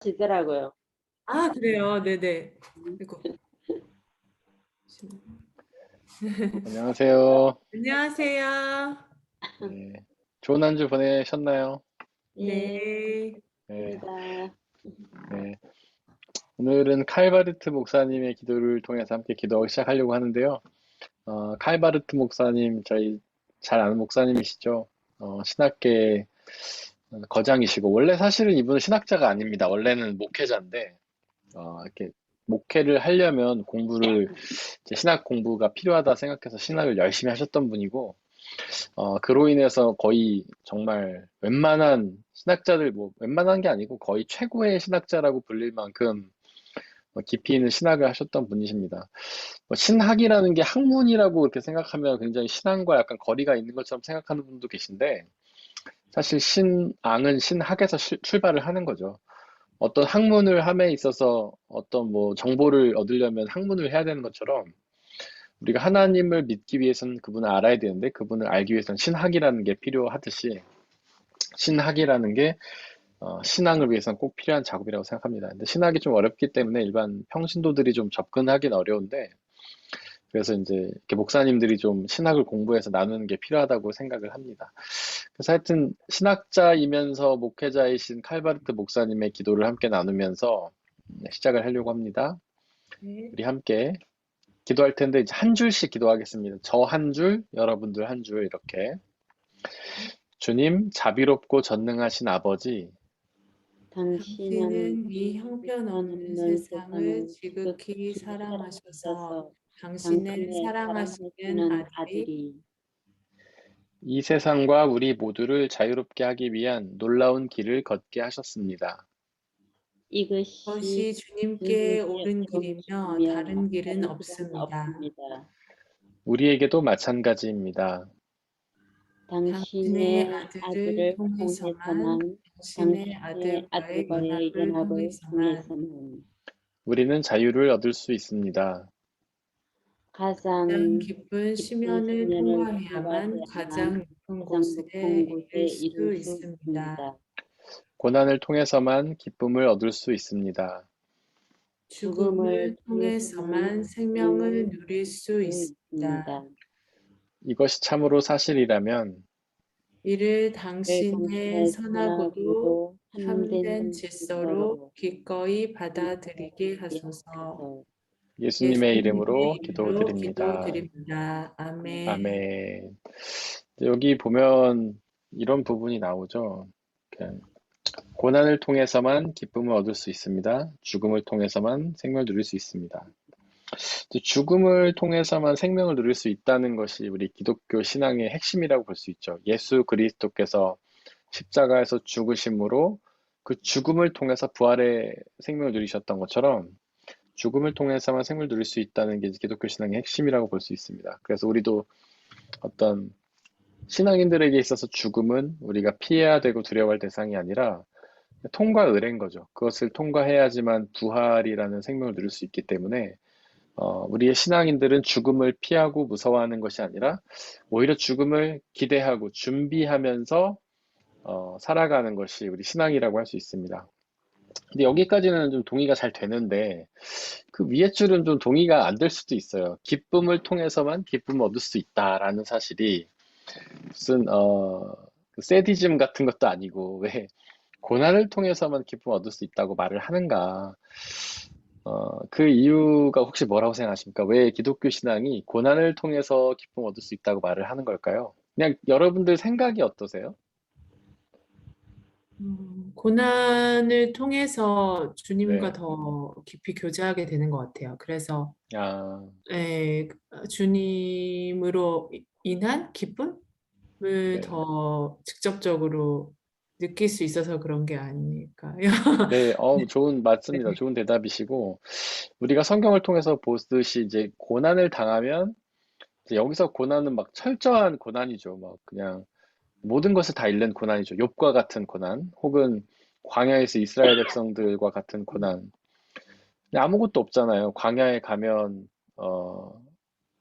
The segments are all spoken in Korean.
지더라고요. 아, 그래요. 네네. 음. 아이고. 안녕하세요. 안녕하세요. 네. 좋은 한 주 보내셨나요? 예, 네. 네. 감사합니다. 네. 오늘은 칼바르트 목사님의 기도를 통해서 함께 기도하기 시작하려고 하는데요. 칼바르트 목사님, 저희 잘 아는 목사님이시죠? 신학계 거장이시고, 원래 사실은 이분은 신학자가 아닙니다. 원래는 목회자인데, 이렇게 목회를 하려면 이제 신학 공부가 필요하다 생각해서 신학을 열심히 하셨던 분이고, 그로 인해서 거의 정말 웬만한 신학자들, 뭐, 웬만한 게 아니고 거의 최고의 신학자라고 불릴 만큼 깊이 있는 신학을 하셨던 분이십니다. 신학이라는 게 학문이라고 이렇게 생각하면 굉장히 신앙과 약간 거리가 있는 것처럼 생각하는 분도 계신데, 사실 신앙은 신학에서 출발을 하는 거죠. 어떤 학문을 함에 있어서 어떤 뭐 정보를 얻으려면 학문을 해야 되는 것처럼 우리가 하나님을 믿기 위해서는 그분을 알아야 되는데 그분을 알기 위해서는 신학이라는 게 필요하듯이 신학이라는 게 신앙을 위해서는 꼭 필요한 작업이라고 생각합니다. 근데 신학이 좀 어렵기 때문에 일반 평신도들이 좀 접근하기는 어려운데 그래서 이제 이렇게 목사님들이 좀 신학을 공부해서 나누는 게 필요하다고 생각을 합니다. 그래서 하여튼 신학자이면서 목회자이신 칼바르트 목사님의 기도를 함께 나누면서 시작을 하려고 합니다. 네. 우리 함께 기도할 텐데 이제 한 줄씩 기도하겠습니다. 저 한 줄, 여러분들 한 줄 이렇게. 주님, 자비롭고 전능하신 아버지, 당신은 당신은 이 형편없는 형편없는 세상을 세상을 지극히 지극히 사랑하셔서 사랑하셔서 당신의 당신의 사랑하시는 사랑하시는 아들이 아들이 이 세상과 우리 모두를 자유롭게 하기 위한 놀라운 길을 걷게 하셨습니다. 이것이 그것이 주님께 주님께 옳은 옳은 길이며 길이며 다른 길은 다른 길은 없습니다. 없습니다. 우리에게도 마찬가지입니다. 당신의 당신의 아들을 아들을 통해서만, 통해서만 당신의 당신의 아들과의 아들과의 연합을 연합을 통해서만 통해서만 우리는 자유를 얻을 수 있습니다. 가장 가장 깊은 깊은 심연을 심연을 통과해야만 가장 통과해야만 높은 가장 곳에 높은 곳에 이를 이를 수 수 있습니다. 있습니다. 고난을 통해서만 기쁨을 얻을 수 있습니다. 죽음을 죽음을 통해서만 통해서만 생명을 생명을 누릴 누릴 수 수 있습니다. 있습니다. 이것이 참으로 사실이라면 이를 늘 당신의 당신의 선하고도 선하고도 참된 참된 질서로 질서로 기꺼이 받아들이게 받아들이게 하소서. 하소서. 예수님의 예수님의 이름으로 이름으로 기도드립니다. 기도드립니다. 아멘. 아멘. 여기 보면 이런 부분이 나오죠. 이렇게 고난을 통해서만 기쁨을 얻을 수 있습니다. 죽음을 통해서만 생명을 누릴 수 있습니다. 이제 죽음을 통해서만 생명을 누릴 수 있다는 것이 우리 기독교 신앙의 핵심이라고 볼 수 있죠. 예수 그리스도께서 십자가에서 죽으심으로 그 죽음을 통해서 부활의 생명을 누리셨던 것처럼 죽음을 통해서만 생명을 누릴 수 있다는 게 기독교 신앙의 핵심이라고 볼 수 있습니다. 그래서 우리도 어떤 신앙인들에게 있어서 죽음은 우리가 피해야 되고 두려워할 대상이 아니라 통과 의례인 거죠. 그것을 통과해야지만 부활이라는 생명을 누릴 수 있기 때문에 우리의 신앙인들은 죽음을 피하고 무서워하는 것이 아니라 오히려 죽음을 기대하고 준비하면서 살아가는 것이 우리 신앙이라고 할 수 있습니다. 근데 여기까지는 좀 동의가 잘 되는데 그 위에 줄은 좀 동의가 안 될 수도 있어요. 기쁨을 통해서만 기쁨을 얻을 수 있다라는 사실이 무슨 그 세디즘 같은 것도 아니고 왜 고난을 통해서만 기쁨을 얻을 수 있다고 말을 하는가? 그 이유가 혹시 뭐라고 생각하십니까? 왜 기독교 신앙이 고난을 통해서 기쁨을 얻을 수 있다고 말을 하는 걸까요? 그냥 여러분들 생각이 어떠세요? 고난을 통해서 주님과 네. 더 깊이 교제하게 되는 것 같아요. 그래서 아, 예, 주님으로 인한 기쁨을 네. 더 직접적으로 느낄 수 있어서 그런 게 아닐까요? 네, 맞습니다. 네. 좋은 대답이시고, 우리가 성경을 통해서 보듯이 이제 고난을 당하면, 이제 여기서 고난은 막 철저한 고난이죠. 막 그냥 모든 것을 다 잃는 고난이죠. 욥과 같은 고난, 혹은 광야에서 이스라엘 백성들과 같은 고난. 그냥 아무것도 없잖아요. 광야에 가면,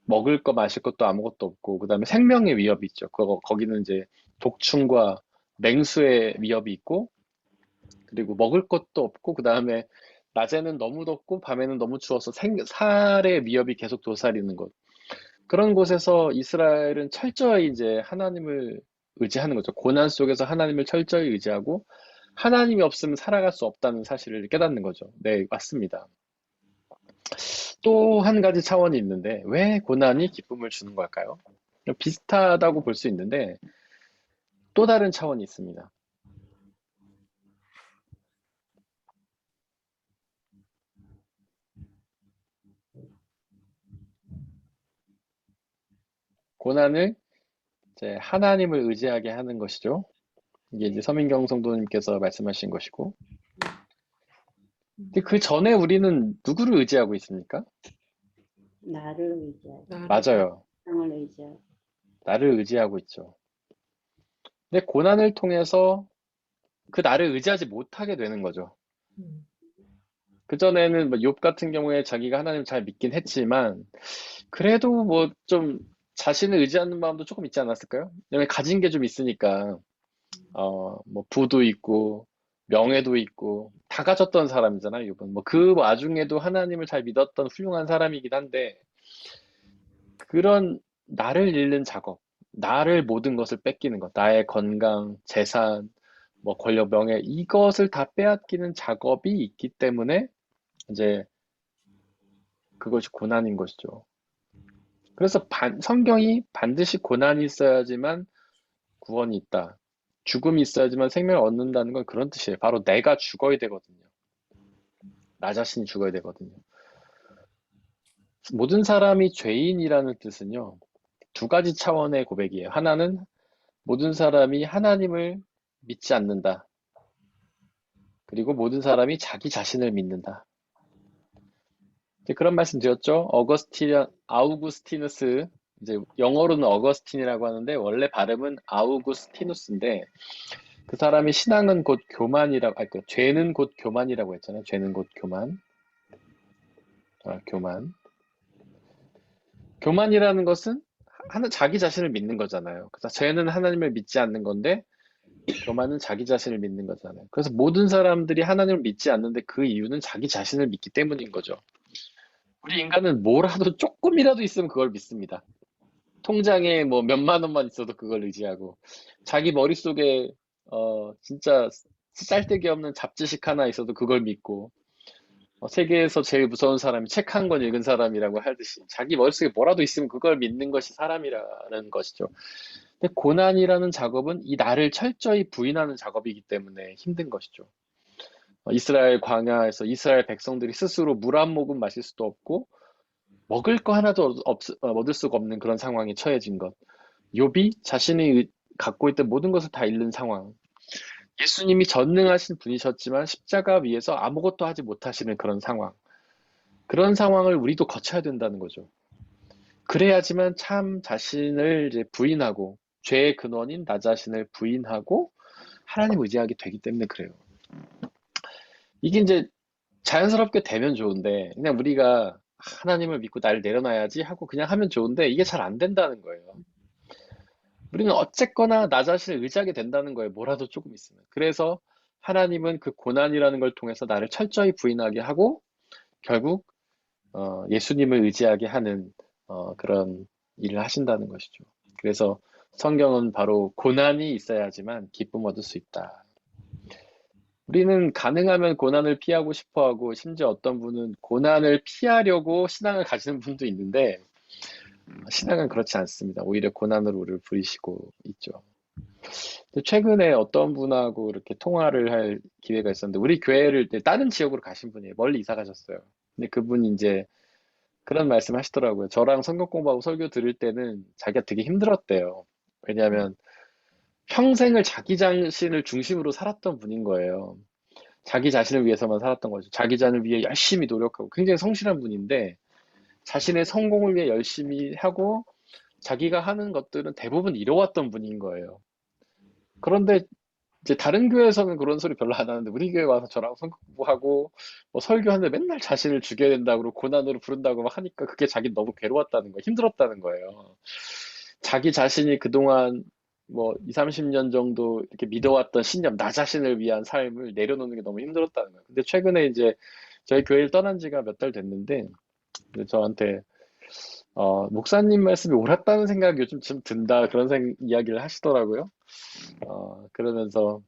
먹을 거 마실 것도 아무것도 없고, 그다음에 생명의 위협이 있죠. 거기는 이제 독충과 맹수의 위협이 있고, 그리고 먹을 것도 없고, 그 다음에 낮에는 너무 덥고, 밤에는 너무 추워서 살의 위협이 계속 도사리는 곳. 그런 곳에서 이스라엘은 철저히 이제 하나님을 의지하는 거죠. 고난 속에서 하나님을 철저히 의지하고, 하나님이 없으면 살아갈 수 없다는 사실을 깨닫는 거죠. 네, 맞습니다. 또 한 가지 차원이 있는데, 왜 고난이 기쁨을 주는 걸까요? 비슷하다고 볼 수 있는데, 또 다른 차원이 있습니다. 고난을 이제 하나님을 의지하게 하는 것이죠. 이게 이제 서민경 성도님께서 말씀하신 것이고, 근데 그 전에 우리는 누구를 의지하고 있습니까? 나를 의지하고 맞아요. 세상을 의지하고 나를 의지하고 있죠. 근데 고난을 통해서 그 나를 의지하지 못하게 되는 거죠. 음. 그전에는 뭐 욥 같은 경우에 자기가 하나님을 잘 믿긴 했지만, 그래도 뭐 좀 자신을 의지하는 마음도 조금 있지 않았을까요? 왜냐면 가진 게 좀 있으니까, 뭐 부도 있고, 명예도 있고, 다 가졌던 사람이잖아요, 욥은. 뭐 그 와중에도 하나님을 잘 믿었던 훌륭한 사람이긴 한데, 그런 나를 잃는 작업, 나를 모든 것을 뺏기는 것, 나의 건강, 재산, 뭐 권력, 명예, 이것을 다 빼앗기는 작업이 있기 때문에 이제 그것이 고난인 것이죠. 그래서 성경이 반드시 고난이 있어야지만 구원이 있다. 죽음이 있어야지만 생명을 얻는다는 건 그런 뜻이에요. 바로 내가 죽어야 되거든요. 나 자신이 죽어야 되거든요. 모든 사람이 죄인이라는 뜻은요, 두 가지 차원의 고백이에요. 하나는 모든 사람이 하나님을 믿지 않는다. 그리고 모든 사람이 자기 자신을 믿는다. 그런 말씀 드렸죠. 아우구스티누스, 이제 영어로는 어거스틴이라고 하는데 원래 발음은 아우구스티누스인데, 그 사람이 신앙은 곧 교만이라고, 죄는 곧 교만이라고 했잖아요. 죄는 곧 교만. 교만. 교만이라는 것은 자기 자신을 믿는 거잖아요. 그래서 죄는 하나님을 믿지 않는 건데, 교만은 자기 자신을 믿는 거잖아요. 그래서 모든 사람들이 하나님을 믿지 않는데 그 이유는 자기 자신을 믿기 때문인 거죠. 우리 인간은 뭐라도 조금이라도 있으면 그걸 믿습니다. 통장에 뭐 몇만 원만 있어도 그걸 의지하고, 자기 머릿속에 진짜 쌀데기 없는 잡지식 하나 있어도 그걸 믿고, 세계에서 제일 무서운 사람이 책 한 권 읽은 사람이라고 하듯이 자기 머릿속에 뭐라도 있으면 그걸 믿는 것이 사람이라는 것이죠. 근데 고난이라는 작업은 이 나를 철저히 부인하는 작업이기 때문에 힘든 것이죠. 이스라엘 광야에서 이스라엘 백성들이 스스로 물 한 모금 마실 수도 없고 먹을 거 하나도 얻을 수가 없는 그런 상황에 처해진 것. 욥이 자신이 갖고 있던 모든 것을 다 잃는 상황. 예수님이 전능하신 분이셨지만 십자가 위에서 아무것도 하지 못하시는 그런 상황. 그런 상황을 우리도 거쳐야 된다는 거죠. 그래야지만 참 자신을 이제 부인하고, 죄의 근원인 나 자신을 부인하고 하나님 의지하게 되기 때문에 그래요. 이게 이제 자연스럽게 되면 좋은데, 그냥 우리가 하나님을 믿고 나를 내려놔야지 하고 그냥 하면 좋은데, 이게 잘 안 된다는 거예요. 우리는 어쨌거나 나 자신을 의지하게 된다는 거예요. 뭐라도 조금 있으면. 그래서 하나님은 그 고난이라는 걸 통해서 나를 철저히 부인하게 하고, 결국 예수님을 의지하게 하는 그런 일을 하신다는 것이죠. 그래서 성경은 바로 고난이 있어야지만 기쁨 얻을 수 있다. 우리는 가능하면 고난을 피하고 싶어 하고, 심지어 어떤 분은 고난을 피하려고 신앙을 가지는 분도 있는데, 신앙은 그렇지 않습니다. 오히려 고난으로 우리를 부리시고 있죠. 최근에 어떤 분하고 이렇게 통화를 할 기회가 있었는데, 우리 교회를 다른 지역으로 가신 분이에요. 멀리 이사 가셨어요. 근데 그분이 이제 그런 말씀 하시더라고요. 저랑 성경 공부하고 설교 들을 때는 자기가 되게 힘들었대요. 왜냐하면 평생을 자기 자신을 중심으로 살았던 분인 거예요. 자기 자신을 위해서만 살았던 거죠. 자기 자신을 위해 열심히 노력하고 굉장히 성실한 분인데, 자신의 성공을 위해 열심히 하고 자기가 하는 것들은 대부분 이뤄왔던 분인 거예요. 그런데 이제 다른 교회에서는 그런 소리 별로 안 하는데, 우리 교회 와서 저랑 성경 공부하고 뭐 설교하는데 맨날 자신을 죽여야 된다고 그러고 고난으로 부른다고 막 하니까 그게 자기 너무 괴로웠다는 거예요. 힘들었다는 거예요. 자기 자신이 그동안 뭐 2, 30년 정도 이렇게 믿어왔던 신념, 나 자신을 위한 삶을 내려놓는 게 너무 힘들었다는 거예요. 근데 최근에 이제 저희 교회를 떠난 지가 몇 달 됐는데 저한테 목사님 말씀이 옳았다는 생각이 요즘 좀 든다 그런 이야기를 하시더라고요. 그러면서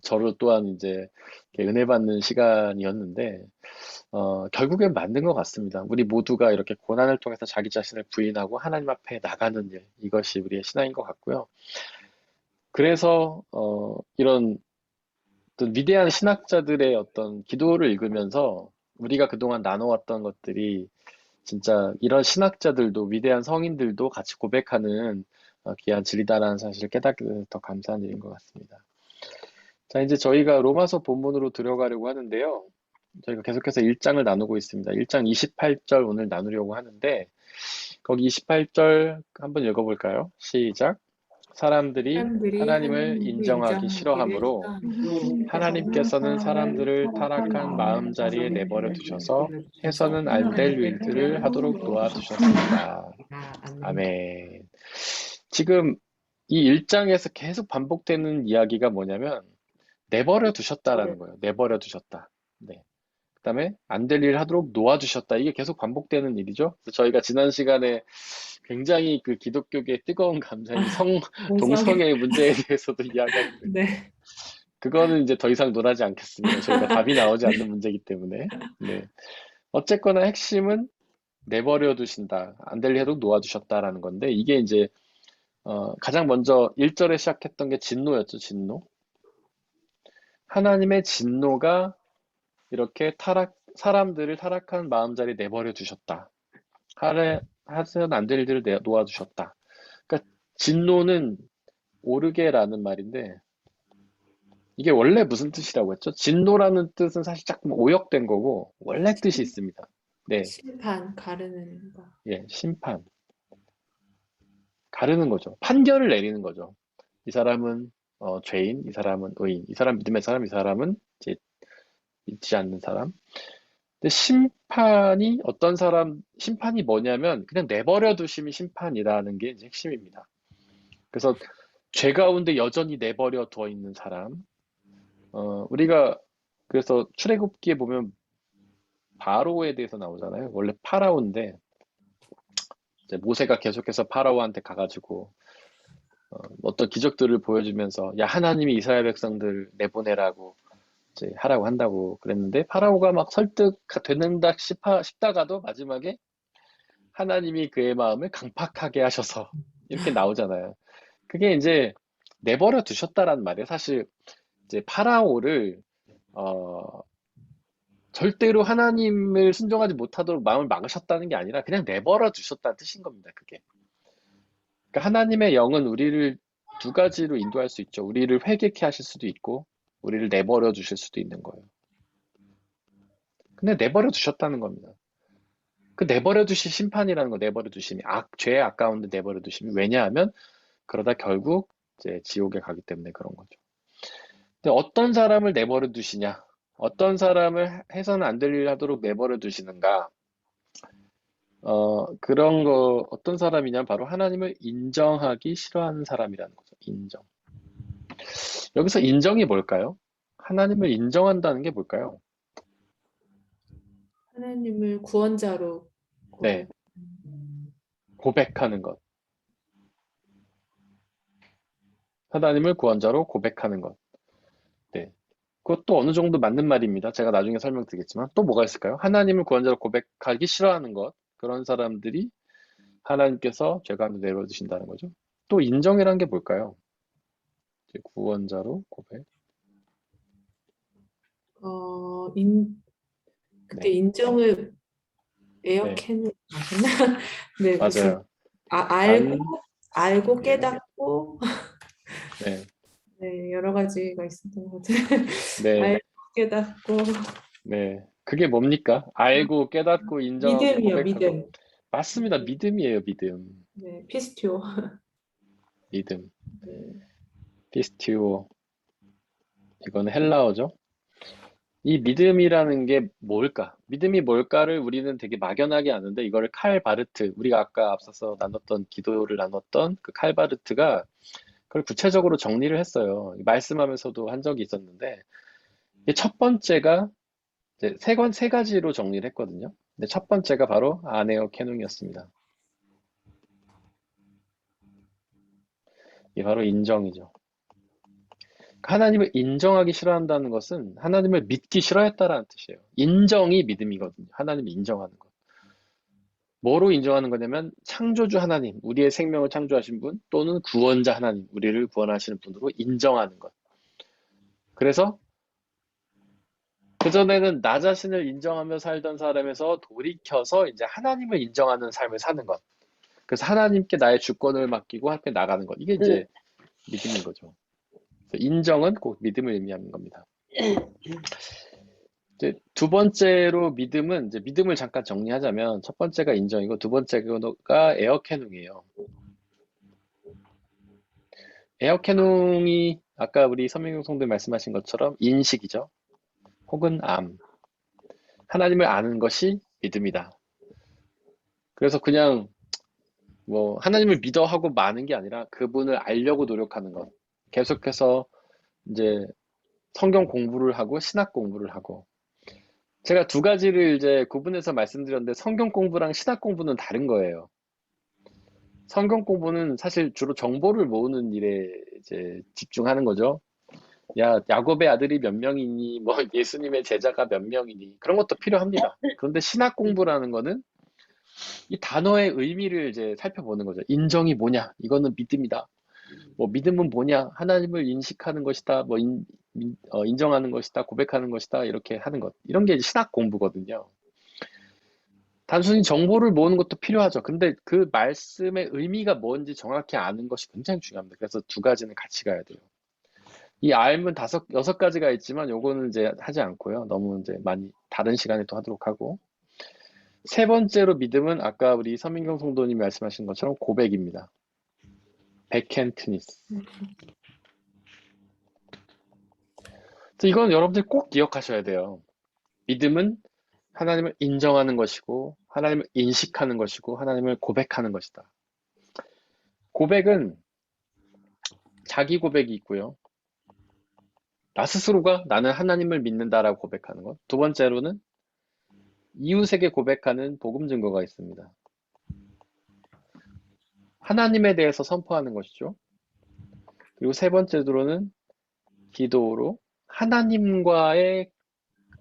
저를 또한 이제 이렇게 은혜 받는 시간이었는데 결국엔 맞는 것 같습니다. 우리 모두가 이렇게 고난을 통해서 자기 자신을 부인하고 하나님 앞에 나가는 일, 이것이 우리의 신앙인 것 같고요. 그래서 이런 어떤 위대한 신학자들의 어떤 기도를 읽으면서 우리가 그동안 나눠왔던 것들이 진짜 이런 신학자들도 위대한 성인들도 같이 고백하는 귀한 진리다라는 사실을 깨닫게 돼서 더 감사한 일인 것 같습니다. 자, 이제 저희가 로마서 본문으로 들어가려고 하는데요. 저희가 계속해서 1장을 나누고 있습니다. 1장 28절 오늘 나누려고 하는데 거기 28절 한번 읽어볼까요? 시작. 사람들이 사람들이 하나님을 하나님을 인정하기 인정하기를 싫어하므로 싫어하므로 하나님께서는 사람을 사람들을 타락한 타락한 마음자리에 마음자리에 내버려 두셔서 내버려두셔서 해서는 안 될 일들을 하도록 놓아두셨습니다. 아멘. 아멘. 지금 이 1장에서 계속 반복되는 이야기가 뭐냐면 내버려 두셨다라는 거예요. 내버려 두셨다. 네. 그다음에 안 될 일 하도록 놓아주셨다. 이게 계속 반복되는 일이죠. 그래서 저희가 지난 시간에 굉장히 그 기독교계의 뜨거운 감정인 동성애. 동성애 문제에 대해서도 이야기했는데 네. 그거는 이제 더 이상 논하지 않겠습니다. 저희가 답이 나오지 않는 문제이기 때문에. 네. 어쨌거나 핵심은 내버려 두신다. 안 될 일 하도록 놓아주셨다라는 건데 이게 이제 가장 먼저 1절에 시작했던 게 진노였죠. 진노. 하나님의 진노가 이렇게 사람들을 타락한 마음자리에 내버려 두셨다. 하서는 안 될 일들을 놓아두셨다. 그러니까 진노는 오르게라는 말인데 이게 원래 무슨 뜻이라고 했죠? 진노라는 뜻은 사실 조금 오역된 거고 원래 뜻이 있습니다. 네, 심판, 가르는 거. 예, 심판, 가르는 거죠. 판결을 내리는 거죠. 이 사람은 죄인, 이 사람은 의인, 이 사람 믿음의 사람, 이 사람은 이제 믿지 않는 사람. 근데 심판이 뭐냐면 그냥 내버려 두심이 심판이라는 게 이제 핵심입니다. 그래서 죄 가운데 여전히 내버려 두어 있는 사람, 우리가 그래서 출애굽기에 보면 바로에 대해서 나오잖아요. 원래 파라오인데 이제 모세가 계속해서 파라오한테 가가지고 어떤 기적들을 보여주면서 야 하나님이 이스라엘 백성들 내보내라고 이제 하라고 한다고 그랬는데 파라오가 막 설득된다 싶다가도 마지막에 하나님이 그의 마음을 강팍하게 하셔서 이렇게 나오잖아요. 그게 이제 내버려 두셨다라는 말이에요. 사실 이제 파라오를 어, 절대로 하나님을 순종하지 못하도록 마음을 막으셨다는 게 아니라 그냥 내버려 두셨다는 뜻인 겁니다. 그게. 그러니까 하나님의 영은 우리를 두 가지로 인도할 수 있죠. 우리를 회개케 하실 수도 있고 우리를 내버려 두실 수도 있는 거예요. 근데 내버려 두셨다는 겁니다. 그 내버려 두신 심판이라는 거 내버려 두심이 죄의 아까운데 내버려 두심이 왜냐하면 그러다 결국 이제 지옥에 가기 때문에 그런 거죠. 근데 어떤 사람을 내버려 두시냐? 어떤 사람을 해서는 안 될 일 하도록 내버려 두시는가? 그런 거 어떤 사람이냐? 바로 하나님을 인정하기 싫어하는 사람이라는 거죠. 인정. 여기서 인정이 뭘까요? 하나님을 인정한다는 게 뭘까요? 하나님을 구원자로 네, 고백하는 것. 하나님을 구원자로 고백하는 것. 네. 그것도 어느 정도 맞는 말입니다. 제가 나중에 설명드리겠지만 또 뭐가 있을까요? 하나님을 구원자로 고백하기 싫어하는 것. 그런 사람들이 하나님께서 죄 가운데 내버려두신다는 거죠. 또 인정이라는 게 뭘까요? 이제 구원자로 고백. 그때 네, 인정을 네, 에어캔을 맞았나? 네, 무슨 맞아요. 알고 안, 알고 네, 깨닫고 네, 네, 여러 가지가 있었던 것 같아요. 네, 알고 깨닫고 네. 그게 뭡니까? 알고 깨닫고 인정하고 믿음이요, 고백하고. 믿음. 맞습니다. 믿음이에요, 믿음. 네, 피스티오. 믿음. 네. 피스티오. 이건 헬라어죠. 이 믿음이라는 게 뭘까? 믿음이 뭘까를 우리는 되게 막연하게 아는데 이거를 칼 바르트, 우리가 아까 앞서서 나눴던 기도를 나눴던 그 칼 바르트가 그걸 구체적으로 정리를 했어요. 말씀하면서도 한 적이 있었는데, 이게 첫 번째가 이제 세 가지로 정리를 했거든요. 근데 첫 번째가 바로 아네오 캐논이었습니다. 이게 바로 인정이죠. 하나님을 인정하기 싫어한다는 것은 하나님을 믿기 싫어했다라는 뜻이에요. 인정이 믿음이거든요. 하나님을 인정하는 것. 뭐로 인정하는 거냐면 창조주 하나님, 우리의 생명을 창조하신 분 또는 구원자 하나님, 우리를 구원하시는 분으로 인정하는 것. 그래서 그전에는 나 자신을 인정하며 살던 사람에서 돌이켜서 이제 하나님을 인정하는 삶을 사는 것. 그래서 하나님께 나의 주권을 맡기고 함께 나가는 것. 이게 이제 믿음인 거죠. 그래서 인정은 꼭 믿음을 의미하는 겁니다. 이제 두 번째로 믿음은 이제 믿음을 잠깐 정리하자면 첫 번째가 인정이고 두 번째가 에어캐논이에요. 에어캐논이 아까 우리 선민경 성도님 말씀하신 것처럼 인식이죠. 혹은 암. 하나님을 아는 것이 믿음이다. 그래서 그냥 뭐 하나님을 믿어 하고 마는 게 아니라 그분을 알려고 노력하는 것. 계속해서 이제 성경 공부를 하고 신학 공부를 하고 제가 두 가지를 이제 구분해서 말씀드렸는데 성경 공부랑 신학 공부는 다른 거예요. 성경 공부는 사실 주로 정보를 모으는 일에 이제 집중하는 거죠. 야, 야곱의 아들이 몇 명이니, 뭐 예수님의 제자가 몇 명이니 그런 것도 필요합니다. 그런데 신학 공부라는 거는 이 단어의 의미를 이제 살펴보는 거죠. 인정이 뭐냐? 이거는 믿음이다. 뭐 믿음은 뭐냐? 하나님을 인식하는 것이다. 뭐 인정하는 것이다. 고백하는 것이다. 이렇게 하는 것. 이런 게 이제 신학 공부거든요. 단순히 정보를 모으는 것도 필요하죠. 근데 그 말씀의 의미가 뭔지 정확히 아는 것이 굉장히 중요합니다. 그래서 두 가지는 같이 가야 돼요. 이 알면 여섯 가지가 있지만 요거는 이제 하지 않고요. 너무 이제 많이 다른 시간에 또 하도록 하고. 세 번째로 믿음은 아까 우리 서민경 성도님 말씀하신 것처럼 고백입니다. 베켄트니스. 이건 여러분들 꼭 기억하셔야 돼요. 믿음은 하나님을 인정하는 것이고 하나님을 인식하는 것이고 하나님을 고백하는 것이다. 고백은 자기 고백이 있고요. 나 스스로가 나는 하나님을 믿는다라고 고백하는 것. 두 번째로는 이웃에게 고백하는 복음 증거가 있습니다. 하나님에 대해서 선포하는 것이죠. 그리고 세 번째로는 기도로 하나님과의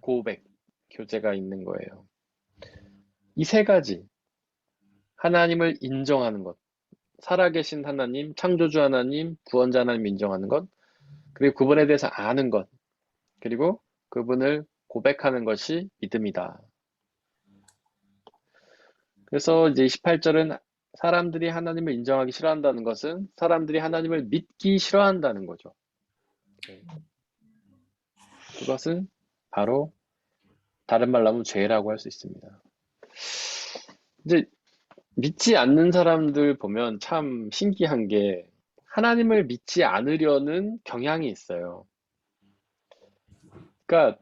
고백, 교제가 있는 거예요. 이 세 가지, 하나님을 인정하는 것, 살아계신 하나님, 창조주 하나님, 구원자 하나님 인정하는 것, 그리고 그분에 대해서 아는 것, 그리고 그분을 고백하는 것이 믿음이다. 그래서 이제 28절은 사람들이 하나님을 인정하기 싫어한다는 것은 사람들이 하나님을 믿기 싫어한다는 거죠. 그것은 바로 다른 말로 하면 죄라고 할 수 있습니다. 이제 믿지 않는 사람들 보면 참 신기한 게 하나님을 믿지 않으려는 경향이 있어요. 그러니까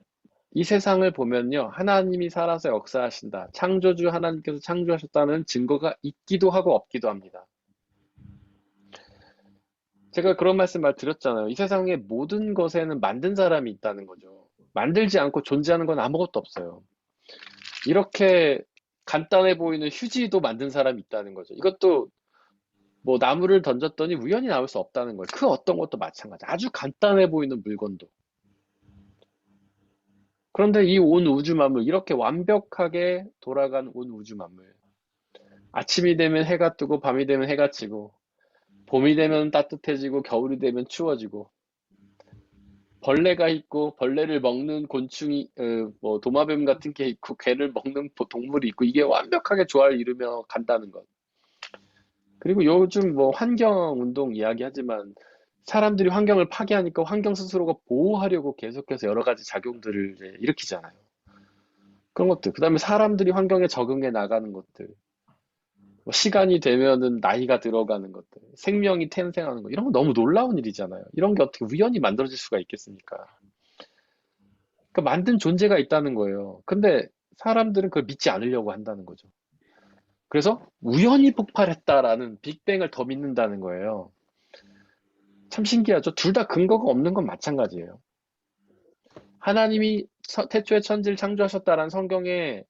이 세상을 보면요. 하나님이 살아서 역사하신다. 창조주 하나님께서 창조하셨다는 증거가 있기도 하고 없기도 합니다. 제가 그런 말씀 드렸잖아요. 이 세상의 모든 것에는 만든 사람이 있다는 거죠. 만들지 않고 존재하는 건 아무것도 없어요. 이렇게 간단해 보이는 휴지도 만든 사람이 있다는 거죠. 이것도 뭐 나무를 던졌더니 우연히 나올 수 없다는 거예요. 그 어떤 것도 마찬가지. 아주 간단해 보이는 물건도. 그런데 이 온 우주 만물, 이렇게 완벽하게 돌아간 온 우주 만물. 아침이 되면 해가 뜨고 밤이 되면 해가 지고 봄이 되면 따뜻해지고 겨울이 되면 추워지고 벌레가 있고 벌레를 먹는 곤충이 뭐 도마뱀 같은 게 있고 걔를 먹는 동물이 있고 이게 완벽하게 조화를 이루며 간다는 것. 그리고 요즘 뭐 환경 운동 이야기하지만 사람들이 환경을 파괴하니까 환경 스스로가 보호하려고 계속해서 여러 가지 작용들을 이제 일으키잖아요. 그런 것들. 그다음에 사람들이 환경에 적응해 나가는 것들. 뭐 시간이 되면은 나이가 들어가는 것들, 생명이 탄생하는 것, 이런 거 너무 놀라운 일이잖아요. 이런 게 어떻게 우연히 만들어질 수가 있겠습니까? 그러니까 만든 존재가 있다는 거예요. 근데 사람들은 그걸 믿지 않으려고 한다는 거죠. 그래서 우연히 폭발했다라는 빅뱅을 더 믿는다는 거예요. 참 신기하죠. 둘 다 근거가 없는 건 마찬가지예요. 하나님이 태초에 천지를 창조하셨다라는 성경의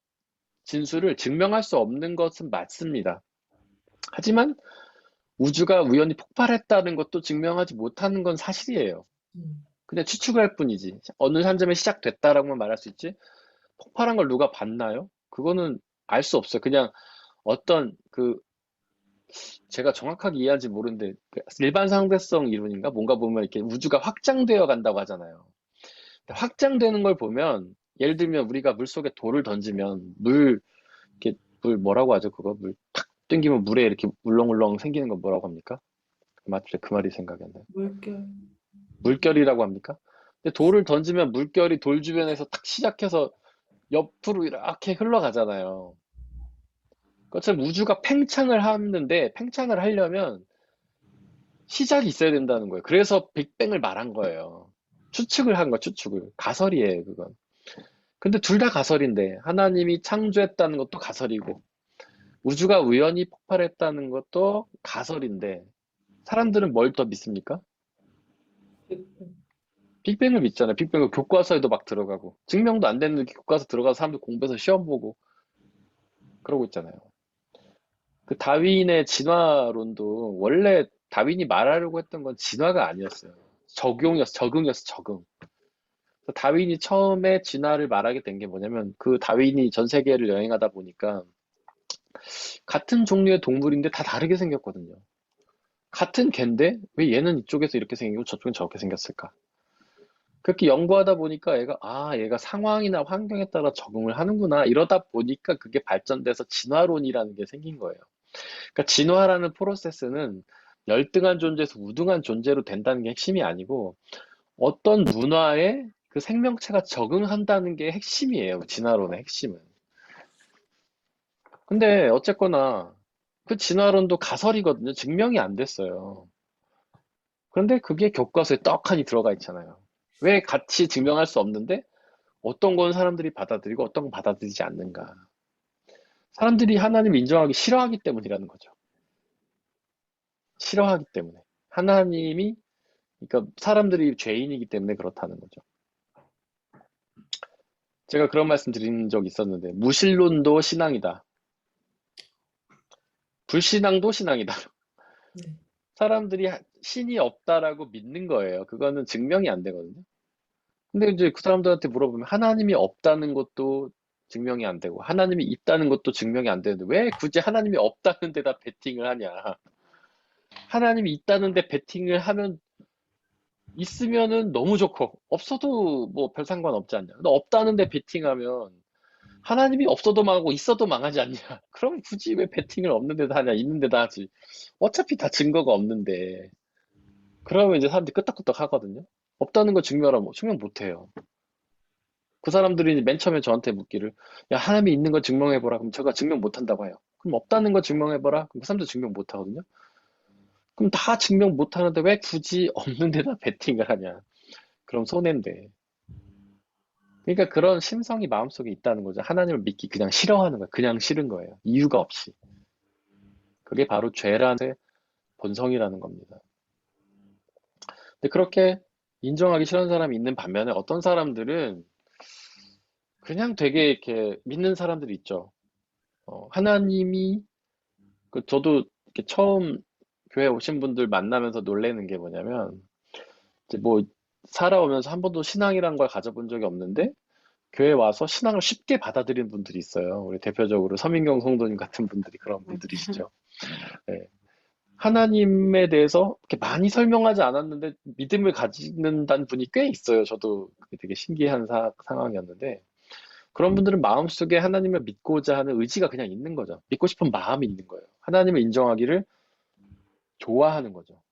진술을 증명할 수 없는 것은 맞습니다. 하지만 우주가 우연히 폭발했다는 것도 증명하지 못하는 건 사실이에요. 음. 그냥 추측할 뿐이지. 어느 한 점에 시작됐다라고만 말할 수 있지. 폭발한 걸 누가 봤나요? 그거는 알 수 없어요. 그냥 어떤 제가 정확하게 이해하는지 모르는데 일반 상대성 이론인가 뭔가 보면 이렇게 우주가 확장되어 간다고 하잖아요. 확장되는 걸 보면 예를 들면 우리가 물속에 돌을 던지면 이렇게 물 뭐라고 하죠? 그거 물 탁 땡기면 물에 이렇게 울렁울렁 생기는 거 뭐라고 합니까? 맞죠? 그 말이 생각이 안 나요. 물결. 물결이라고 합니까? 근데 돌을 던지면 물결이 돌 주변에서 탁 시작해서 옆으로 이렇게 흘러가잖아요. 그것처럼 우주가 팽창을 하는데 팽창을 하려면 시작이 있어야 된다는 거예요. 그래서 빅뱅을 말한 거예요. 추측을 한 거, 추측을. 가설이에요, 그건. 근데 둘 다 가설인데 하나님이 창조했다는 것도 가설이고 우주가 우연히 폭발했다는 것도 가설인데 사람들은 뭘 더 믿습니까? 빅뱅을 믿잖아요. 빅뱅을 교과서에도 막 들어가고 증명도 안 됐는데 교과서 들어가서 사람들 공부해서 시험 보고 그러고 있잖아요. 그 다윈의 진화론도 원래 다윈이 말하려고 했던 건 진화가 아니었어요. 적응이었어, 적응. 그래서 다윈이 처음에 진화를 말하게 된 게 뭐냐면 그 다윈이 전 세계를 여행하다 보니까 같은 종류의 동물인데 다 다르게 생겼거든요. 같은 개인데 왜 얘는 이쪽에서 이렇게 생기고 저쪽은 저렇게 생겼을까? 그렇게 연구하다 보니까 얘가 상황이나 환경에 따라 적응을 하는구나. 이러다 보니까 그게 발전돼서 진화론이라는 게 생긴 거예요. 그러니까 진화라는 프로세스는 열등한 존재에서 우등한 존재로 된다는 게 핵심이 아니고 어떤 문화에 그 생명체가 적응한다는 게 핵심이에요. 진화론의 핵심은. 근데 어쨌거나 그 진화론도 가설이거든요. 증명이 안 됐어요. 그런데 그게 교과서에 떡하니 들어가 있잖아요. 왜 같이 증명할 수 없는데 어떤 건 사람들이 받아들이고 어떤 건 받아들이지 않는가. 사람들이 하나님 인정하기 싫어하기 때문이라는 거죠. 싫어하기 때문에. 하나님이, 그러니까 사람들이 죄인이기 때문에 그렇다는 거죠. 제가 그런 말씀 드린 적 있었는데, 무신론도 신앙이다. 불신앙도 신앙이다. 네. 사람들이 신이 없다라고 믿는 거예요. 그거는 증명이 안 되거든요. 근데 이제 그 사람들한테 물어보면 하나님이 없다는 것도 증명이 안 되고, 하나님이 있다는 것도 증명이 안 되는데, 왜 굳이 하나님이 없다는 데다 베팅을 하냐. 하나님이 있다는데 베팅을 하면 있으면은 너무 좋고 없어도 뭐 별 상관없지 않냐. 근데 없다는데 베팅하면 하나님이 없어도 망하고 있어도 망하지 않냐. 그럼 굳이 왜 베팅을 없는 데다 하냐. 있는 데다 하지. 어차피 다 증거가 없는데. 그러면 이제 사람들이 끄떡끄떡 하거든요. 없다는 거 증명하라 뭐 증명 못 해요. 그 사람들이 맨 처음에 저한테 묻기를 야 하나님이 있는 거 증명해보라. 그럼 제가 증명 못 한다고 해요. 그럼 없다는 거 증명해보라. 그럼 그 사람도 증명 못 하거든요. 그럼 다 증명 못 하는데 왜 굳이 없는 데다 베팅을 하냐. 그럼 손해인데. 그러니까 그런 심성이 마음속에 있다는 거죠. 하나님을 믿기 그냥 싫어하는 거예요. 그냥 싫은 거예요. 이유가 없이. 그게 바로 죄라는 본성이라는 겁니다. 근데 그렇게 인정하기 싫은 사람이 있는 반면에 어떤 사람들은 그냥 되게 이렇게 믿는 사람들이 있죠. 하나님이, 저도 이렇게 처음 교회 오신 분들 만나면서 놀래는 게 뭐냐면, 이제 뭐, 살아오면서 한 번도 신앙이란 걸 가져본 적이 없는데, 교회 와서 신앙을 쉽게 받아들이는 분들이 있어요. 우리 대표적으로 서민경 성도님 같은 분들이 그런 분들이시죠. 네. 하나님에 대해서 이렇게 많이 설명하지 않았는데 믿음을 가지는다는 분이 꽤 있어요. 저도 그게 되게 신기한 상황이었는데 그런 분들은 마음속에 하나님을 믿고자 하는 의지가 그냥 있는 거죠. 믿고 싶은 마음이 있는 거예요. 하나님을 인정하기를 좋아하는 거죠.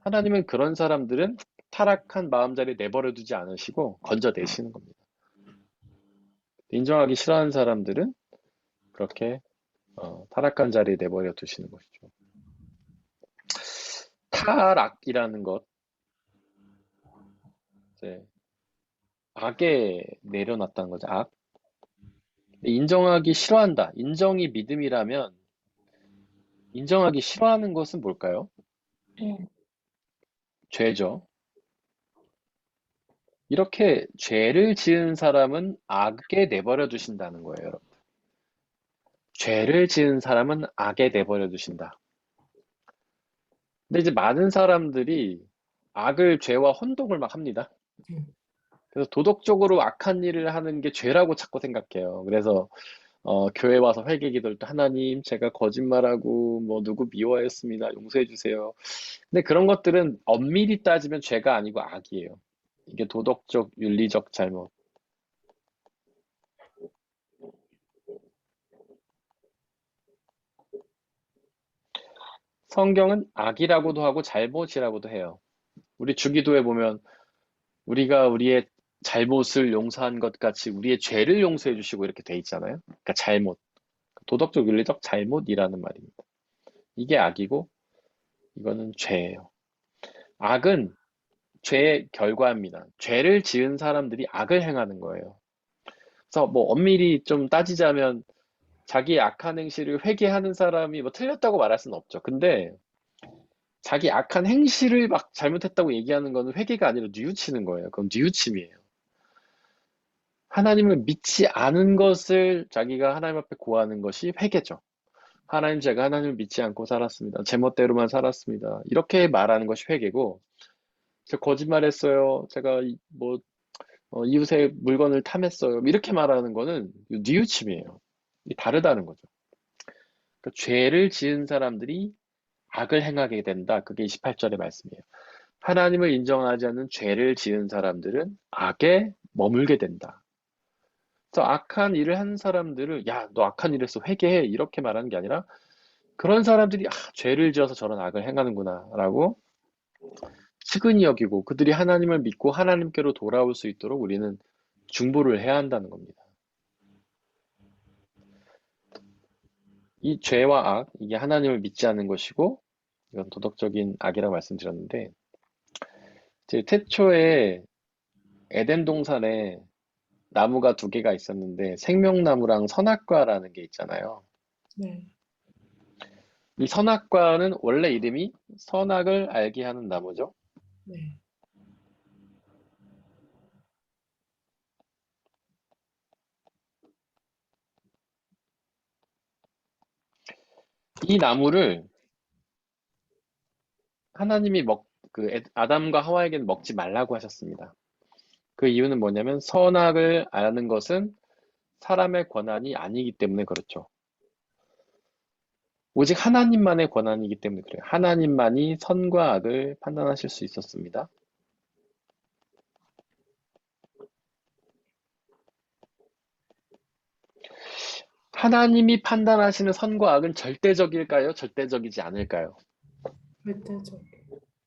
하나님은 그런 사람들은 타락한 마음자리에 내버려 두지 않으시고 건져내시는 겁니다. 인정하기 싫어하는 사람들은 그렇게 타락한 자리에 내버려 두시는 것이죠. 타락이라는 것, 이제 악에 내려놨다는 거죠. 악. 인정하기 싫어한다. 인정이 믿음이라면 인정하기 싫어하는 것은 뭘까요? 죄죠. 이렇게 죄를 지은 사람은 악에 내버려 두신다는 거예요, 여러분. 죄를 지은 사람은 악에 내버려 두신다. 근데 이제 많은 사람들이 악을 죄와 혼동을 막 합니다. 음. 그래서 도덕적으로 악한 일을 하는 게 죄라고 자꾸 생각해요. 그래서 교회 와서 회개 기도할 때 하나님 제가 거짓말하고 뭐 누구 미워했습니다. 용서해 주세요. 근데 그런 것들은 엄밀히 따지면 죄가 아니고 악이에요. 이게 도덕적, 윤리적 잘못. 성경은 악이라고도 하고 잘못이라고도 해요. 우리 주기도에 보면 우리가 우리의 잘못을 용서한 것 같이 우리의 죄를 용서해 주시고 이렇게 돼 있잖아요. 그러니까 잘못. 도덕적, 윤리적 잘못이라는 말입니다. 이게 악이고 이거는 죄예요. 악은 죄의 결과입니다. 죄를 지은 사람들이 악을 행하는 거예요. 그래서 뭐 엄밀히 좀 따지자면 자기 악한 행실을 회개하는 사람이 뭐 틀렸다고 말할 수는 없죠. 근데 자기 악한 행실을 막 잘못했다고 얘기하는 거는 회개가 아니라 뉘우치는 거예요. 그건 뉘우침이에요. 하나님을 믿지 않은 것을 자기가 하나님 앞에 고하는 것이 회개죠. 하나님, 제가 하나님을 믿지 않고 살았습니다. 제멋대로만 살았습니다. 이렇게 말하는 것이 회개고, 제가 거짓말했어요. 제가 뭐 이웃의 물건을 탐했어요. 이렇게 말하는 거는 뉘우침이에요. 이게 다르다는 거죠. 그러니까 죄를 지은 사람들이 악을 행하게 된다. 그게 28절의 말씀이에요. 하나님을 인정하지 않는 죄를 지은 사람들은 악에 머물게 된다. 그래서 악한 일을 한 사람들을 야, 너 악한 일 했어. 회개해. 이렇게 말하는 게 아니라 그런 사람들이 죄를 지어서 저런 악을 행하는구나 라고 측은히 여기고 그들이 하나님을 믿고 하나님께로 돌아올 수 있도록 우리는 중보를 해야 한다는 겁니다. 이 죄와 악, 이게 하나님을 믿지 않는 것이고 이건 도덕적인 악이라고 말씀드렸는데 제 태초에 에덴 동산에 나무가 두 개가 있었는데 생명나무랑 선악과라는 게 있잖아요. 네. 이 선악과는 원래 이름이 선악을 알게 하는 나무죠. 네. 이 나무를 하나님이 아담과 하와에게는 먹지 말라고 하셨습니다. 그 이유는 뭐냐면 선악을 아는 것은 사람의 권한이 아니기 때문에 그렇죠. 오직 하나님만의 권한이기 때문에 그래요. 하나님만이 선과 악을 판단하실 수 있었습니다. 하나님이 판단하시는 선과 악은 절대적일까요? 절대적이지 않을까요? 절대적.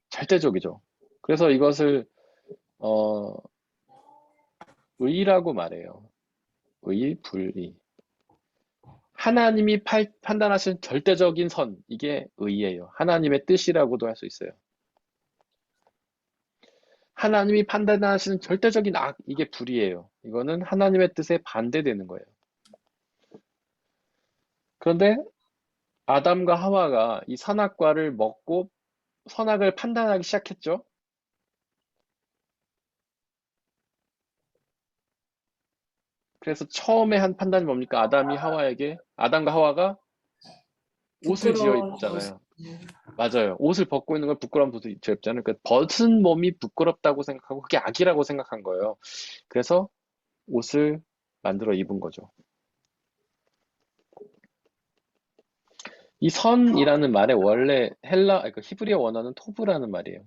절대적이죠. 그래서 이것을 의라고 말해요. 의, 불의. 하나님이 판단하신 절대적인 선, 이게 의예요. 하나님의 뜻이라고도 할 수 있어요. 하나님이 판단하시는 절대적인 악, 이게 불이에요. 이거는 하나님의 뜻에 반대되는 거예요. 그런데 아담과 하와가 이 선악과를 먹고 선악을 판단하기 시작했죠. 그래서 처음에 한 판단이 뭡니까? 아담과 하와가 옷을 지어 부끄러워. 입잖아요. 맞아요. 옷을 벗고 있는 걸 부끄러움 지어 입잖아요. 그러니까 벗은 몸이 부끄럽다고 생각하고 그게 악이라고 생각한 거예요. 그래서 옷을 만들어 입은 거죠. 이 선이라는 말의 원래 그러니까 히브리어 원어는 토브라는 말이에요.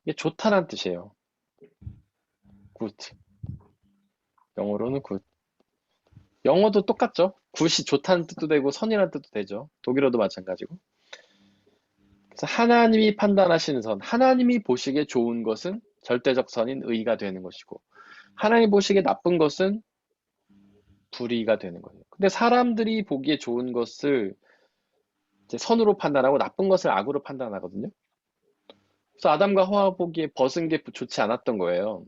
이게 좋다란 뜻이에요. 굿. 영어로는 굿. 영어도 똑같죠. 굿이 좋다는 뜻도 되고 선이라는 뜻도 되죠. 독일어도 마찬가지고. 그래서 하나님이 판단하시는 선, 하나님이 보시기에 좋은 것은 절대적 선인 의가 되는 것이고 하나님 보시기에 나쁜 것은 불의가 되는 거예요. 근데 사람들이 보기에 좋은 것을 이제 선으로 판단하고 나쁜 것을 악으로 판단하거든요. 그래서 아담과 하와 보기에 벗은 게 좋지 않았던 거예요.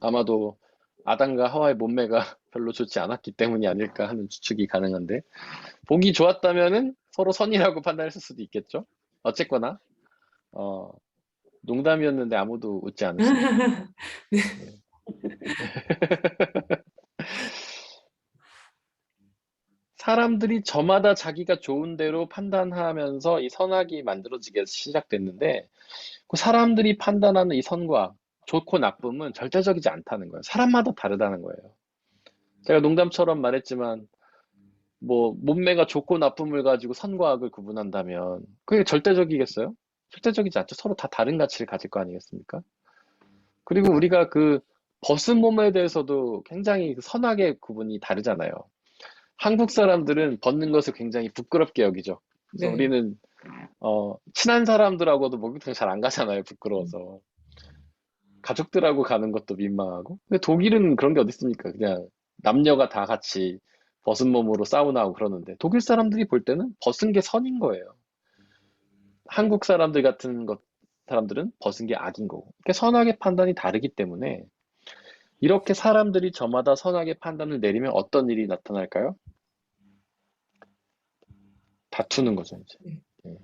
아마도 아담과 하와의 몸매가 별로 좋지 않았기 때문이 아닐까 하는 추측이 가능한데 보기 좋았다면은 서로 선이라고 판단했을 수도 있겠죠. 어쨌거나 농담이었는데 아무도 웃지 않으시네요. 네. 사람들이 저마다 자기가 좋은 대로 판단하면서 이 선악이 만들어지게 시작됐는데 그 사람들이 판단하는 이 선과 좋고 나쁨은 절대적이지 않다는 거예요. 사람마다 다르다는 거예요. 제가 농담처럼 말했지만 뭐 몸매가 좋고 나쁨을 가지고 선과 악을 구분한다면 그게 절대적이겠어요? 절대적이지 않죠. 서로 다 다른 가치를 가질 거 아니겠습니까? 그리고 우리가 그 벗은 몸에 대해서도 굉장히 그 선악의 구분이 다르잖아요. 한국 사람들은 벗는 것을 굉장히 부끄럽게 여기죠. 그래서 네. 우리는 친한 사람들하고도 목욕탕 잘 안 가잖아요. 부끄러워서. 가족들하고 가는 것도 민망하고. 근데 독일은 그런 게 어디 있습니까? 그냥 남녀가 다 같이 벗은 몸으로 사우나하고 그러는데 독일 사람들이 볼 때는 벗은 게 선인 거예요. 한국 사람들 같은 사람들은 벗은 게 악인 거고. 그러니까 선악의 판단이 다르기 때문에 이렇게 사람들이 저마다 선악의 판단을 내리면 어떤 일이 나타날까요? 다투는 거죠, 이제. 네. 예.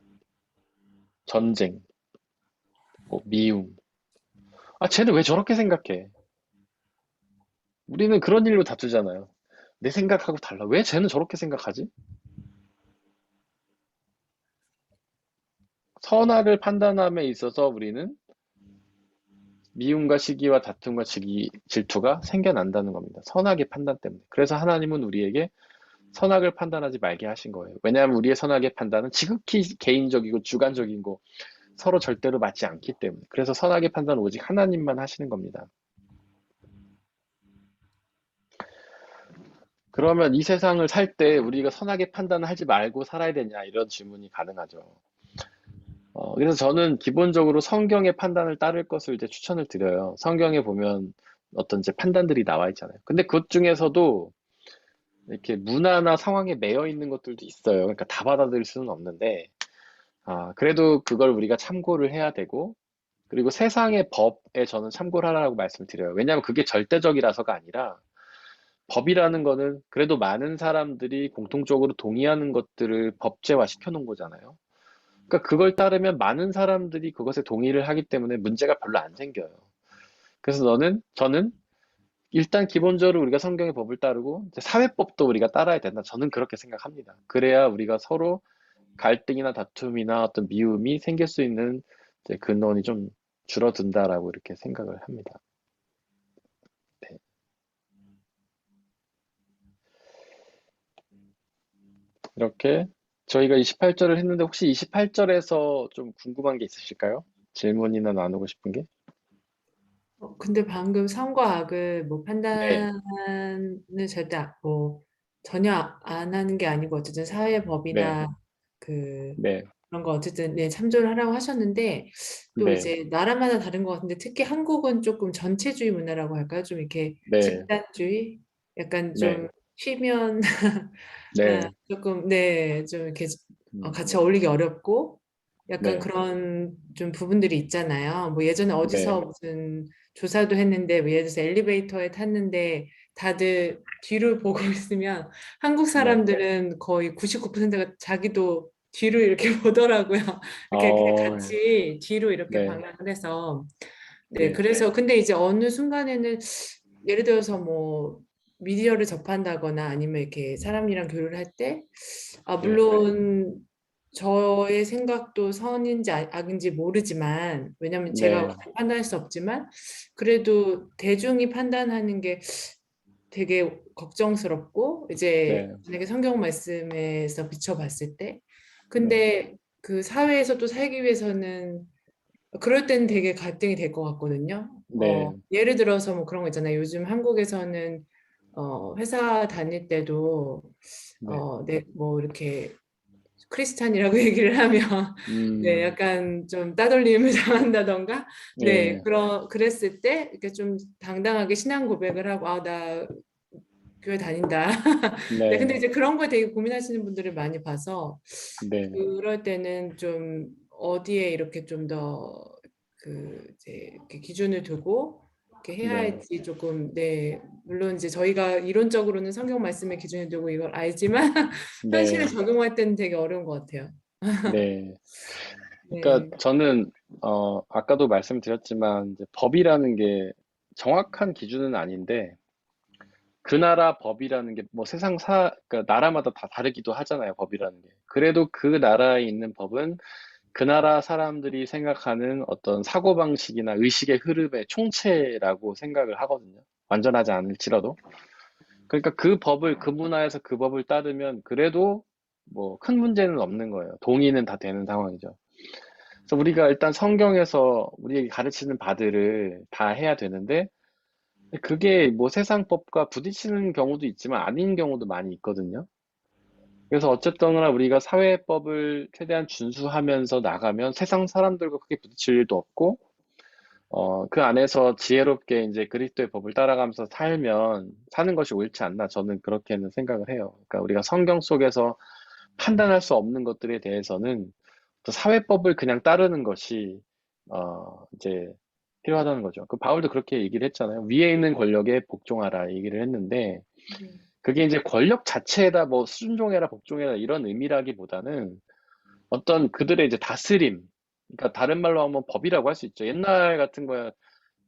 전쟁, 뭐 미움. 아, 쟤는 왜 저렇게 생각해? 우리는 그런 일로 다투잖아요. 내 생각하고 달라. 왜 쟤는 저렇게 생각하지? 선악을 판단함에 있어서 우리는 미움과 시기와 다툼과 질투가 생겨난다는 겁니다. 선악의 판단 때문에. 그래서 하나님은 우리에게 선악을 판단하지 말게 하신 거예요. 왜냐하면 우리의 선악의 판단은 지극히 개인적이고 주관적인 거 서로 절대로 맞지 않기 때문에. 그래서 선악의 판단은 오직 하나님만 하시는 겁니다. 그러면 이 세상을 살 때 우리가 선악의 판단을 하지 말고 살아야 되냐 이런 질문이 가능하죠. 그래서 저는 기본적으로 성경의 판단을 따를 것을 이제 추천을 드려요. 성경에 보면 어떤 이제 판단들이 나와 있잖아요. 근데 그것 중에서도 이렇게 문화나 상황에 매여 있는 것들도 있어요. 그러니까 다 받아들일 수는 없는데, 그래도 그걸 우리가 참고를 해야 되고, 그리고 세상의 법에 저는 참고를 하라고 말씀을 드려요. 왜냐하면 그게 절대적이라서가 아니라, 법이라는 거는 그래도 많은 사람들이 공통적으로 동의하는 것들을 법제화 시켜놓은 거잖아요. 그러니까 그걸 따르면 많은 사람들이 그것에 동의를 하기 때문에 문제가 별로 안 생겨요. 그래서 저는 일단 기본적으로 우리가 성경의 법을 따르고 이제 사회법도 우리가 따라야 된다. 저는 그렇게 생각합니다. 그래야 우리가 서로 갈등이나 다툼이나 어떤 미움이 생길 수 있는 이제 근원이 좀 줄어든다라고 이렇게 생각을 합니다. 네. 이렇게 저희가 28절을 했는데 혹시 28절에서 좀 궁금한 게 있으실까요? 질문이나 나누고 싶은 게? 근데 방금 선과 악을 뭐 네, 판단을 절대 뭐 전혀 안 하는 게 아니고 어쨌든 네, 사회법이나 그 네, 그런 거 어쨌든 네, 참조를 하라고 하셨는데 또 네, 이제 나라마다 다른 것 같은데 특히 한국은 조금 전체주의 문화라고 할까요? 좀 이렇게 네, 집단주의, 약간 좀 네, 쉬면 네, 조금 네, 좀 이렇게 음, 같이 어울리기 어렵고 약간 네, 그런 좀 부분들이 있잖아요. 뭐 예전에 어디서 네, 무슨 조사도 했는데 뭐 예를 들어서 엘리베이터에 탔는데 다들 뒤를 보고 있으면 한국 네. 사람들은 거의 99%가 자기도 뒤를 이렇게 보더라고요. 이렇게 그냥 어, 같이 뒤로 이렇게 네, 방향을 해서 네, 네, 그래서 근데 이제 어느 순간에는 예를 들어서 뭐 미디어를 접한다거나 아니면 이렇게 사람이랑 교류를 할 때, 네, 물론 저의 생각도 선인지 악인지 모르지만, 왜냐면 제가 네, 판단할 수 없지만, 그래도 대중이 판단하는 게 되게 걱정스럽고, 이제 네, 만약에 성경 말씀에서 비춰봤을 때, 네, 근데 그 사회에서 또 살기 위해서는 그럴 때는 되게 갈등이 될 것 같거든요. 네, 예를 들어서 뭐 그런 거 있잖아요. 요즘 한국에서는 회사 다닐 때도 네, 네, 뭐 이렇게 크리스찬이라고 얘기를 하면 네, 음, 약간 좀 따돌림을 당한다던가 네, 예, 그랬을 때 이렇게 좀 당당하게 신앙 고백을 하고 나 교회 다닌다. 네, 근데 네, 이제 그런 거에 되게 고민하시는 분들을 많이 봐서 네, 그럴 때는 좀 어디에 이렇게 좀 더 이제 이렇게 기준을 두고 이렇게 해야 네, 할지 조금, 네, 물론 이제 저희가 이론적으로는 성경 말씀의 기준이 되고 이걸 알지만 현실에 네, 적용할 때는 되게 어려운 것 같아요. 네. 그러니까 네, 저는 아까도 말씀드렸지만 이제 법이라는 게 정확한 기준은 아닌데 그 나라 법이라는 게 뭐 그러니까 나라마다 다 다르기도 하잖아요, 법이라는 게. 그래도 그 나라에 있는 법은 그 나라 사람들이 생각하는 어떤 사고방식이나 의식의 흐름의 총체라고 생각을 하거든요. 완전하지 않을지라도. 그러니까 그 문화에서 그 법을 따르면 그래도 뭐 큰 문제는 없는 거예요. 동의는 다 되는 상황이죠. 그래서 우리가 일단 성경에서 우리에게 가르치는 바들을 다 해야 되는데 그게 뭐 세상법과 부딪히는 경우도 있지만 아닌 경우도 많이 있거든요. 그래서 어쨌거나 우리가 사회법을 최대한 준수하면서 나가면 세상 사람들과 크게 부딪힐 일도 없고, 그 안에서 지혜롭게 이제 그리스도의 법을 따라가면서 사는 것이 옳지 않나 저는 그렇게는 생각을 해요. 그러니까 우리가 성경 속에서 판단할 수 없는 것들에 대해서는 그 사회법을 그냥 따르는 것이, 이제 필요하다는 거죠. 그 바울도 그렇게 얘기를 했잖아요. 위에 있는 권력에 복종하라 얘기를 했는데, 네, 그게 이제 권력 자체에다 뭐 순종해라, 복종해라 이런 의미라기보다는 어떤 그들의 이제 다스림, 그러니까 다른 말로 하면 법이라고 할 수 있죠. 옛날 같은 거야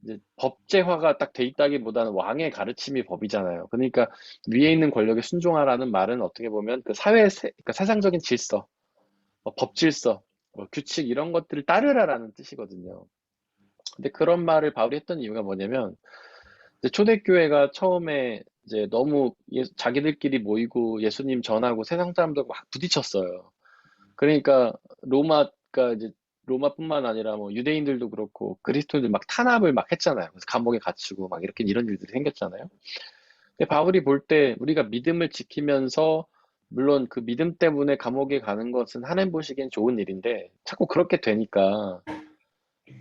이제 법제화가 딱 돼 있다기보다는 왕의 가르침이 법이잖아요. 그러니까 위에 있는 권력에 순종하라는 말은 어떻게 보면 그러니까 세상적인 질서, 법 질서, 규칙 이런 것들을 따르라라는 뜻이거든요. 근데 그런 말을 바울이 했던 이유가 뭐냐면 이제 초대교회가 처음에 이제 너무 자기들끼리 모이고 예수님 전하고 세상 사람들과 막 부딪혔어요. 그러니까 로마가 이제 로마뿐만 아니라 뭐 유대인들도 그렇고 그리스도인들 막 탄압을 막 했잖아요. 그래서 감옥에 갇히고 막 이렇게 이런 일들이 생겼잖아요. 근데 바울이 볼 때 우리가 믿음을 지키면서 물론 그 믿음 때문에 감옥에 가는 것은 하나님 보시기엔 좋은 일인데 자꾸 그렇게 되니까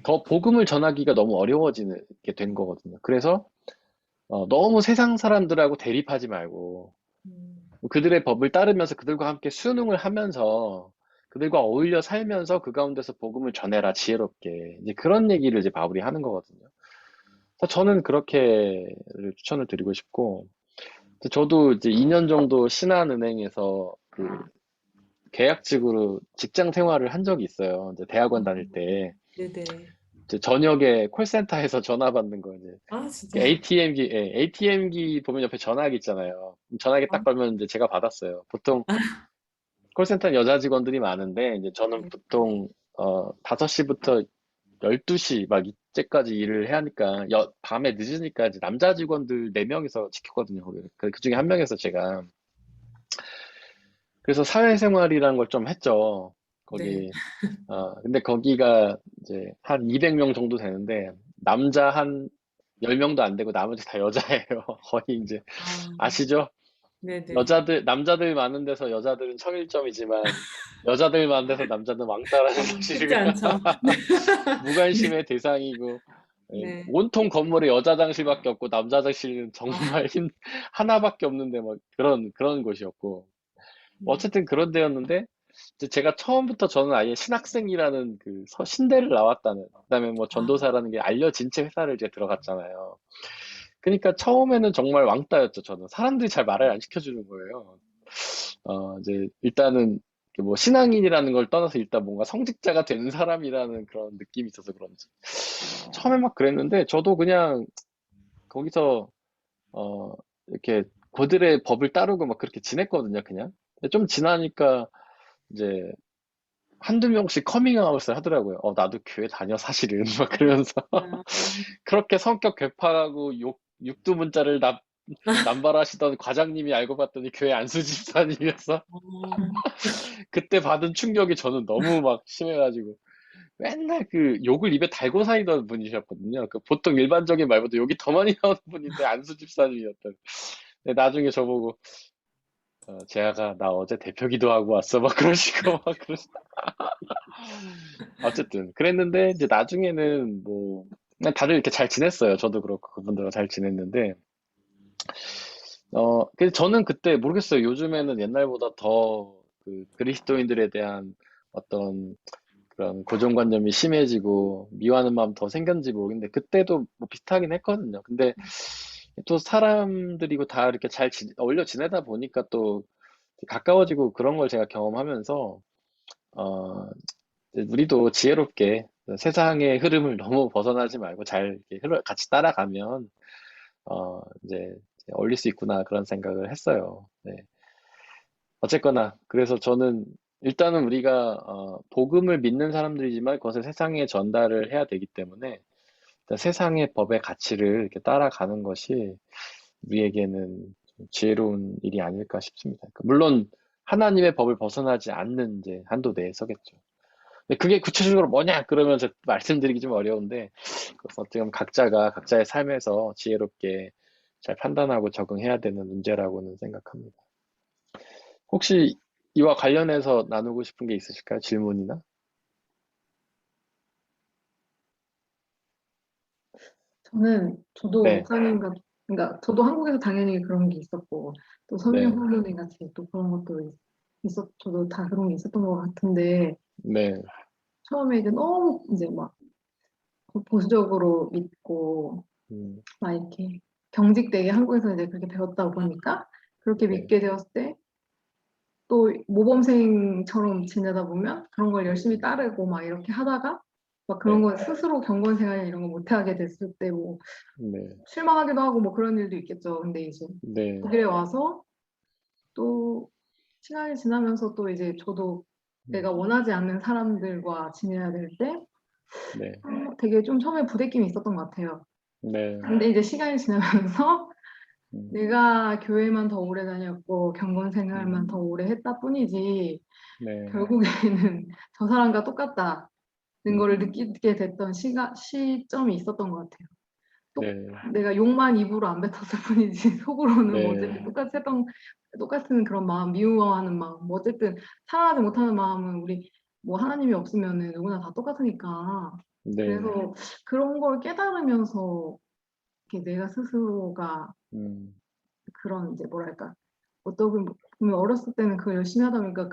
더 복음을 전하기가 너무 어려워지게 된 거거든요. 그래서 너무 세상 사람들하고 대립하지 말고 음, 그들의 법을 따르면서 그들과 함께 수능을 하면서 그들과 어울려 살면서 그 가운데서 복음을 전해라 지혜롭게 이제 그런 얘기를 이제 바울이 하는 거거든요. 그래서 저는 그렇게 추천을 드리고 싶고 저도 이제 2년 정도 신한은행에서 그 계약직으로 직장 생활을 한 적이 있어요. 이제 대학원 다닐 때 네네. 이제 저녁에 콜센터에서 전화 받는 거 이제 아, 진짜. ATM기 보면 옆에 전화기 있잖아요. 전화기 아, 딱 걸면 이제 제가 받았어요. 보통 콜센터는 여자 직원들이 많은데, 이제 저는 네. 보통, 5시부터 12시 막 이때까지 일을 해야 하니까, 밤에 늦으니까 이제 남자 직원들 4명이서 지켰거든요, 거기. 그 중에 한 명이서 제가. 그래서 사회생활이라는 걸 좀 했죠. 네. 거기, 근데 거기가 이제 한 200명 정도 되는데, 남자 한 10명도 안 되고 나머지 다 여자예요. 거의 이제, 아, 아시죠? 네네. 남자들 많은 데서 여자들은 청일점이지만, 여자들 많은 데서 남자는 왕따라는 아, 쉽지 사실을 않죠. 네. 무관심의 대상이고, 예, 네. 온통 건물에 여자 장실밖에 없고, 남자 장실은 정말 아, 하나밖에 없는데, 막 그런 곳이었고. 음. 어쨌든 그런 데였는데, 이제 제가 처음부터 저는 아예 신학생이라는 그 신대를 나왔다는, 그다음에 뭐 아, 전도사라는 게 알려진 채 회사를 이제 들어갔잖아요. 그러니까 처음에는 정말 왕따였죠, 저는. 사람들이 잘 말을 안 시켜주는 거예요. 이제 일단은 그뭐 신앙인이라는 걸 떠나서 일단 뭔가 성직자가 된 사람이라는 그런 느낌이 있어서 그런지 처음에 막 그랬는데 저도 그냥 거기서 어 이렇게 그들의 법을 따르고 막 그렇게 지냈거든요, 그냥. 근데 좀 지나니까 이제 한두 명씩 커밍아웃을 하더라고요. 나도 교회 다녀 사실은 막 그러면서 아, 그렇게 성격 괴팍하고 육두문자를 남발하시던 과장님이 알고 봤더니 교회 안수 집사님이어서 어, 그때 받은 충격이 저는 너무 막 심해가지고 맨날 그 욕을 입에 달고 사니던 분이셨거든요. 그 보통 일반적인 말보다 욕이 더 많이 나오는 분인데 안수 집사님이었던. 근데 나중에 저보고 재하가 나 어제 대표 기도하고 왔어 막 그러시고 막 그러시. 어쨌든 그랬는데 이제 나중에는 뭐 그냥 다들 이렇게 잘 지냈어요. 저도 그렇고 그분들과 잘 지냈는데 근데 저는 그때 모르겠어요. 요즘에는 옛날보다 더 그 그리스도인들에 대한 어떤 그런 고정관념이 심해지고 미워하는 마음 더 생겼는지 모르겠는데 그때도 뭐 비슷하긴 했거든요. 근데 또 사람들이고 다 이렇게 잘 어울려 지내다 보니까 또 가까워지고 그런 걸 제가 경험하면서 어, 이제 우리도 지혜롭게 세상의 흐름을 너무 벗어나지 말고 잘 이렇게 같이 따라가면 이제 어울릴 수 있구나 그런 생각을 했어요. 네. 어쨌거나 그래서 저는 일단은 우리가 복음을 믿는 사람들이지만 그것을 세상에 전달을 해야 되기 때문에 일단 세상의 법의 가치를 이렇게 따라가는 것이 우리에게는 좀 지혜로운 일이 아닐까 싶습니다. 그러니까 물론 하나님의 법을 벗어나지 않는 이제 한도 내에서겠죠. 근데 그게 구체적으로 뭐냐 그러면 저 말씀드리기 좀 어려운데 그래서 어떻게 보면 각자가 각자의 삶에서 지혜롭게 잘 판단하고 적응해야 되는 문제라고는 생각합니다. 혹시 이와 관련해서 나누고 싶은 게 있으실까요? 질문이나? 저도 네, 목사님과, 그러니까 저도 한국에서 당연히 그런 게 있었고, 또 성령 네, 훈련회 같이 또 그런 것도 저도 다 그런 게 있었던 것 같은데, 네, 처음에 이제 너무 이제 막 보수적으로 믿고, 음, 막 이렇게 경직되게 한국에서 이제 그렇게 배웠다 보니까, 그렇게 네, 믿게 되었을 때, 또 모범생처럼 지내다 보면 그런 걸 열심히 따르고 막 이렇게 하다가, 막 그런 네, 거 스스로 경건 생활이나 이런 거 못하게 됐을 때 뭐, 네, 실망하기도 하고 뭐 그런 일도 있겠죠. 근데 이제 네, 독일에 와서 또 시간이 지나면서 또 이제 저도 내가 원하지 않는 사람들과 지내야 될 때 네, 되게 좀 처음에 부대낌이 있었던 것 같아요. 네, 근데 이제 시간이 지나면서 음, 내가 교회만 더 오래 다녔고 경건 생활만 더 음, 오래 했다 뿐이지 네, 결국에는 저 사람과 똑같다는 거를 음, 느끼게 됐던 시점이 있었던 것 같아요. 네, 내가 욕만 입으로 안 뱉었을 뿐이지 속으로는 뭐 어쨌든 네, 똑같은 그런 마음, 미워하는 마음, 뭐 어쨌든 사랑하지 못하는 마음은 우리 뭐 하나님이 없으면은 누구나 다 똑같으니까. 네, 그래서 그런 걸 깨달으면서 이렇게 내가 스스로가 음, 그런 이제 뭐랄까 어떻게 보면 어렸을 때는 그걸 열심히 하다 보니까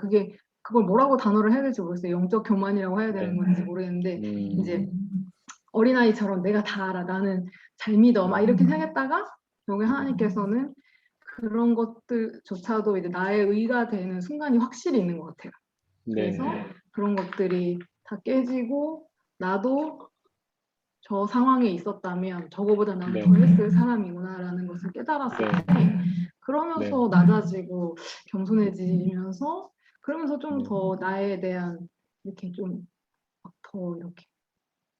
그걸 뭐라고 단어를 해야 될지 모르겠어요. 영적 교만이라고 해야 되는 네, 건지 모르겠는데 이제 음, 어린아이처럼 내가 다 알아. 나는 잘 믿어. 막 이렇게 생각했다가 결국에 하나님께서는 그런 것들조차도 이제 나의 의가 되는 순간이 확실히 있는 것 같아요. 그래서 네, 그런 것들이 다 깨지고 나도 저 상황에 있었다면 저거보다 나는 더 네, 했을 사람이구나라는 것을 깨달았을 네, 때 네, 그러면서 낮아지고 겸손해지면서 그러면서 좀 네, 더 나에 대한 이렇게 좀 더 이렇게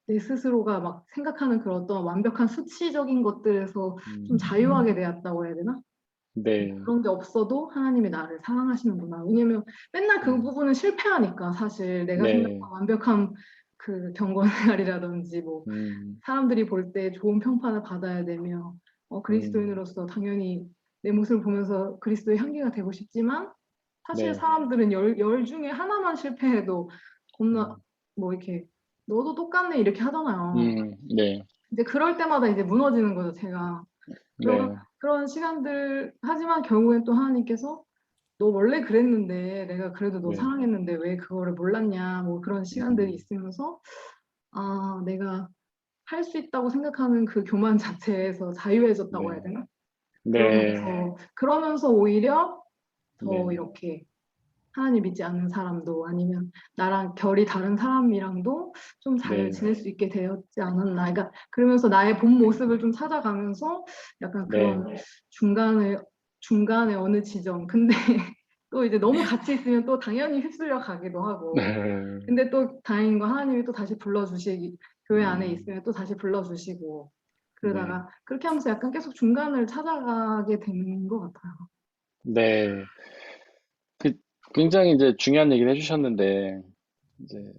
내 스스로가 막 생각하는 그런 어떤 완벽한 수치적인 것들에서 좀 음, 자유하게 되었다고 해야 되나? 네, 그런 게 없어도 하나님이 나를 사랑하시는구나. 왜냐면 맨날 그 음, 부분은 실패하니까 사실 내가 네, 생각한 완벽한 그 경건 생활이라든지 뭐 음, 사람들이 볼 때 좋은 평판을 받아야 되며 음, 그리스도인으로서 당연히 내 모습을 보면서 그리스도의 향기가 되고 싶지만 사실 네, 사람들은 열 중에 하나만 실패해도 겁나 음, 뭐 이렇게 너도 똑같네 이렇게 하잖아요. 네, 이제 그럴 때마다 이제 무너지는 거죠, 제가. 네, 그런 시간들, 하지만 결국엔 또 하나님께서 너 원래 그랬는데 내가 그래도 너 네, 사랑했는데 왜 그거를 몰랐냐, 뭐 그런 시간들이 음, 있으면서 아, 내가 할 수 있다고 생각하는 그 교만 자체에서 자유해졌다고 해야 네, 되나? 네, 그러면서 오히려 더 네, 이렇게 하나님 믿지 않는 사람도 아니면 나랑 결이 다른 사람이랑도 좀 잘 네, 지낼 수 있게 되었지 않았나. 그러니까 그러면서 나의 본 모습을 좀 찾아가면서 약간 네, 그런 중간에 어느 지점. 근데 또 이제 너무 같이 있으면 또 당연히 휩쓸려 가기도 하고. 네, 근데 또 다행인 건 하나님이 또 다시 교회 안에 음, 있으면 또 다시 불러주시고. 네, 그러다가 그렇게 하면서 약간 계속 중간을 찾아가게 되는 것 같아요. 네. 그 굉장히 이제 중요한 얘기를 해주셨는데, 이제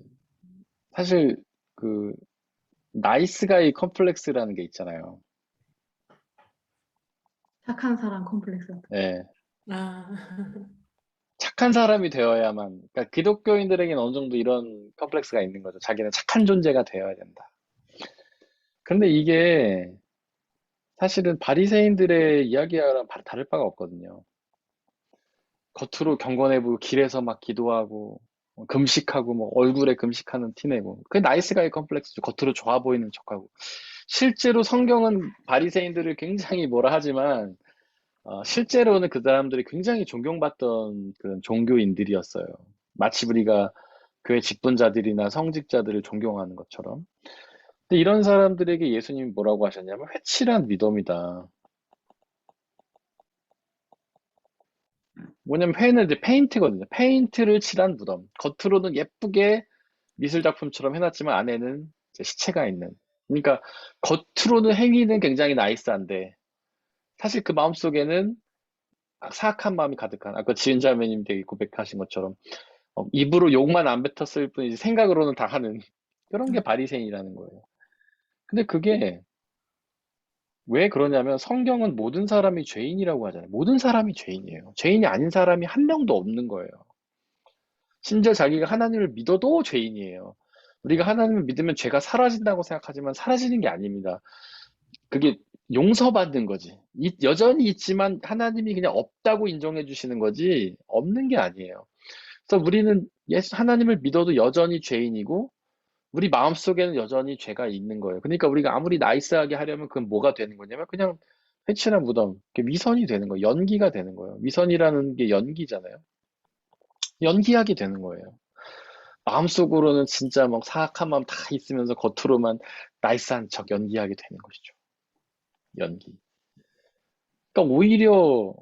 사실 그 나이스 가이 컴플렉스라는 게 있잖아요. 착한 사람 콤플렉스. 예. 아, 착한 사람이 되어야만, 그러니까 기독교인들에게는 어느 정도 이런 컴플렉스가 있는 거죠. 자기는 착한 존재가 되어야 된다. 그런데 이게 사실은 바리새인들의 이야기와는 다를 바가 없거든요. 겉으로 경건해 보이고 길에서 막 기도하고 금식하고 뭐 얼굴에 금식하는 티 내고 그게 나이스 가이 컴플렉스죠. 겉으로 좋아 보이는 척하고. 실제로 성경은 바리새인들을 굉장히 뭐라 하지만 실제로는 그 사람들이 굉장히 존경받던 그런 종교인들이었어요. 마치 우리가 교회 직분자들이나 성직자들을 존경하는 것처럼. 근데 이런 사람들에게 예수님이 뭐라고 하셨냐면 회칠한 믿음이다. 뭐냐면 회는 이제 페인트거든요. 페인트를 칠한 무덤. 겉으로는 예쁘게 미술 작품처럼 해놨지만 안에는 이제 시체가 있는. 그러니까 겉으로는 행위는 굉장히 나이스한데 사실 그 마음속에는 사악한 마음이 가득한. 아까 지은 자매님 되게 고백하신 것처럼 입으로 욕만 안 뱉었을 뿐이지 생각으로는 다 하는 그런 게 바리새인이라는 거예요. 근데 그게 왜 그러냐면 성경은 모든 사람이 죄인이라고 하잖아요. 모든 사람이 죄인이에요. 죄인이 아닌 사람이 한 명도 없는 거예요. 심지어 자기가 하나님을 믿어도 죄인이에요. 우리가 하나님을 믿으면 죄가 사라진다고 생각하지만 사라지는 게 아닙니다. 그게 용서받는 거지. 여전히 있지만 하나님이 그냥 없다고 인정해 주시는 거지 없는 게 아니에요. 그래서 우리는 하나님을 믿어도 여전히 죄인이고 우리 마음속에는 여전히 죄가 있는 거예요. 그러니까 우리가 아무리 나이스하게 하려면 그건 뭐가 되는 거냐면 그냥 회칠한 무덤, 미선이 되는 거예요. 연기가 되는 거예요. 미선이라는 게 연기잖아요. 연기하게 되는 거예요. 마음속으로는 진짜 막 사악한 마음 다 있으면서 겉으로만 나이스한 척 연기하게 되는 것이죠. 연기. 그러니까 오히려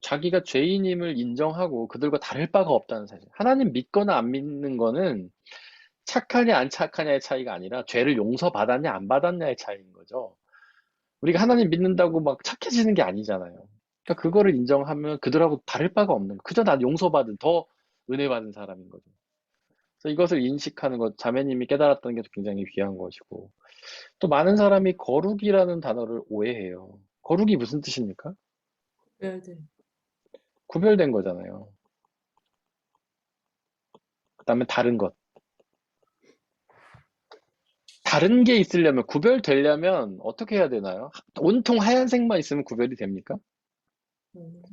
자기가 죄인임을 인정하고 그들과 다를 바가 없다는 사실. 하나님 믿거나 안 믿는 거는 착하냐 안 착하냐의 차이가 아니라 죄를 용서받았냐 안 받았냐의 차이인 거죠. 우리가 하나님 믿는다고 막 착해지는 게 아니잖아요. 그러니까 그거를 인정하면 그들하고 다를 바가 없는 거. 그저 난 용서받은 더 은혜 받은 사람인 거죠. 그래서 이것을 인식하는 것, 자매님이 깨달았다는 게 굉장히 귀한 것이고 또 많은 사람이 거룩이라는 단어를 오해해요. 거룩이 무슨 뜻입니까? 네, 네. 구별된 거잖아요. 그다음에 다른 것. 다른 게 있으려면 구별되려면 어떻게 해야 되나요? 온통 하얀색만 있으면 구별이 됩니까? 음,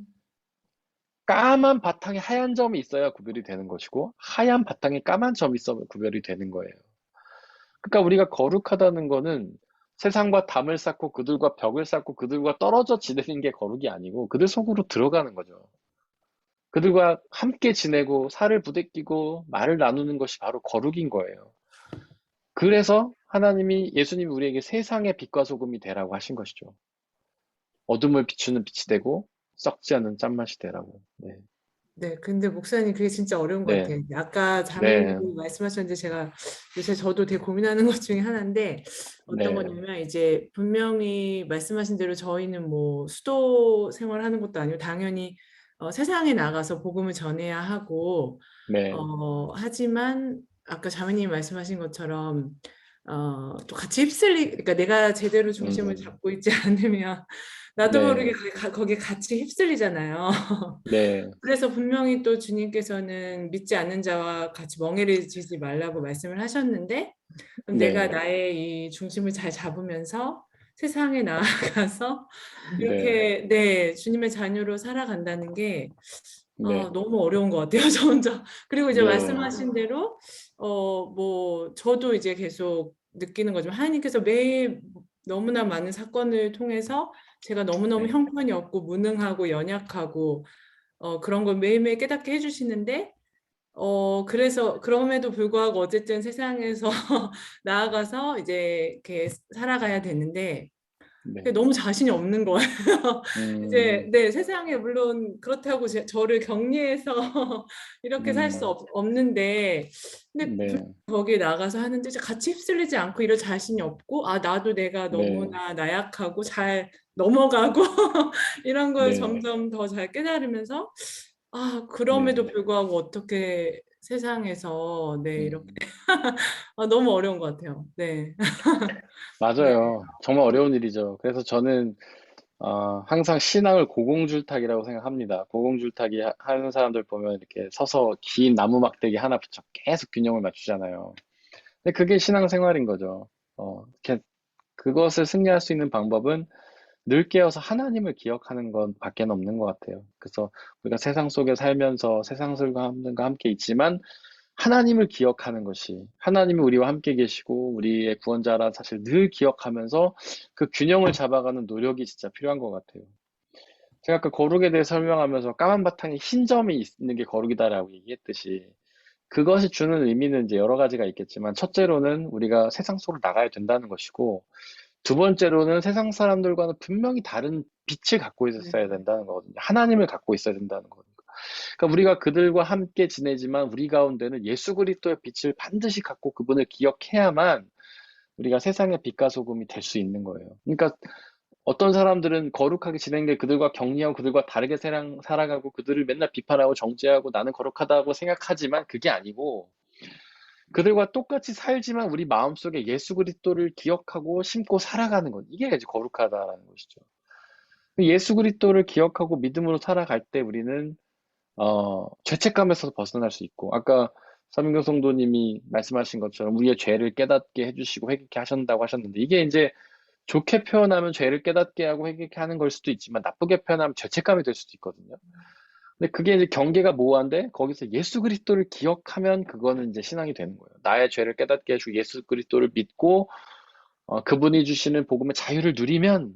까만 바탕에 하얀 점이 있어야 구별이 되는 것이고 하얀 바탕에 까만 점이 있어야 구별이 되는 거예요. 그러니까 우리가 거룩하다는 거는 세상과 담을 쌓고 그들과 벽을 쌓고 그들과 떨어져 지내는 게 거룩이 아니고 그들 속으로 들어가는 거죠. 그들과 함께 지내고 살을 부대끼고 말을 나누는 것이 바로 거룩인 거예요. 그래서 하나님이 예수님이 우리에게 세상의 빛과 소금이 되라고 하신 것이죠. 어둠을 비추는 빛이 되고 썩지 않는 짠맛이 되라고. 네. 네, 근데 목사님 그게 진짜 어려운 것 네. 같아요. 아까 네. 자매님이 말씀하셨는데 제가 요새 저도 되게 고민하는 것 중에 하나인데 어떤 네. 거냐면 이제 분명히 말씀하신 대로 저희는 뭐 수도 생활하는 것도 아니고 당연히 세상에 나가서 복음을 전해야 하고 네. 하지만 아까 자매님이 말씀하신 것처럼 또 같이 그러니까 내가 제대로 중심을 잡고 있지 않으면 나도 모르게 네. 거기에 같이 휩쓸리잖아요. 네. 그래서 분명히 또 주님께서는 믿지 않는 자와 같이 멍에를 지지 말라고 말씀을 하셨는데 그럼 내가 네. 나의 이 중심을 잘 잡으면서 세상에 나아가서 네. 이렇게 네, 주님의 자녀로 살아간다는 게 네. 너무 어려운 것 같아요, 저 혼자. 그리고 이제 네. 말씀하신 대로 뭐 저도 이제 계속 느끼는 거지만 하나님께서 매일 너무나 많은 사건을 통해서 제가 너무너무 네. 형편이 없고 무능하고 연약하고 그런 걸 매일매일 깨닫게 해주시는데 그래서 그럼에도 불구하고 어쨌든 세상에서 나아가서 이제 이렇게 살아가야 되는데 네. 너무 자신이 없는 거예요. 이제 네, 세상에 물론 그렇다고 저를 격리해서 이렇게 살 수 없는데 근데 네. 거기에 나가서 하는데 이제 같이 휩쓸리지 않고 이럴 자신이 없고 나도 내가 네. 너무나 나약하고 잘 넘어가고 이런 걸 네. 점점 더 잘 깨달으면서 네. 그럼에도 불구하고 어떻게 세상에서 네, 이렇게 너무 어려운 것 같아요. 네. 네. 맞아요. 정말 어려운 일이죠. 그래서 저는 항상 신앙을 고공줄타기라고 생각합니다. 고공줄타기 하는 사람들 보면 이렇게 서서 긴 나무 막대기 하나 붙여 계속 균형을 맞추잖아요. 근데 그게 신앙생활인 거죠. 이렇게 그것을 승리할 수 있는 방법은 늘 깨어서 하나님을 기억하는 것 밖에 없는 것 같아요. 그래서 우리가 세상 속에 살면서 세상 사람들과 함께 있지만 하나님을 기억하는 것이, 하나님이 우리와 함께 계시고 우리의 구원자라 사실 늘 기억하면서 그 균형을 잡아가는 노력이 진짜 필요한 것 같아요. 제가 아까 거룩에 대해 설명하면서 까만 바탕에 흰 점이 있는 게 거룩이다라고 얘기했듯이 그것이 주는 의미는 이제 여러 가지가 있겠지만, 첫째로는 우리가 세상 속으로 나가야 된다는 것이고, 두 번째로는 세상 사람들과는 분명히 다른 빛을 갖고 있어야 된다는 거거든요. 하나님을 갖고 있어야 된다는 거거든요. 그러니까 우리가 그들과 함께 지내지만 우리 가운데는 예수 그리스도의 빛을 반드시 갖고 그분을 기억해야만 우리가 세상의 빛과 소금이 될 수 있는 거예요. 그러니까 어떤 사람들은 거룩하게 지내는 게 그들과 격리하고 그들과 다르게 살아가고 그들을 맨날 비판하고 정죄하고 나는 거룩하다고 생각하지만 그게 아니고, 그들과 똑같이 살지만 우리 마음속에 예수 그리스도를 기억하고 심고 살아가는 것, 이게 이제 거룩하다라는 것이죠. 예수 그리스도를 기억하고 믿음으로 살아갈 때 우리는 죄책감에서 벗어날 수 있고, 아까 서민경 성도님이 말씀하신 것처럼 우리의 죄를 깨닫게 해주시고 회개케 하신다고 하셨는데, 이게 이제 좋게 표현하면 죄를 깨닫게 하고 회개케 하는 걸 수도 있지만 나쁘게 표현하면 죄책감이 될 수도 있거든요. 근데 그게 이제 경계가 모호한데, 거기서 예수 그리스도를 기억하면 그거는 이제 신앙이 되는 거예요. 나의 죄를 깨닫게 해주고 예수 그리스도를 믿고 그분이 주시는 복음의 자유를 누리면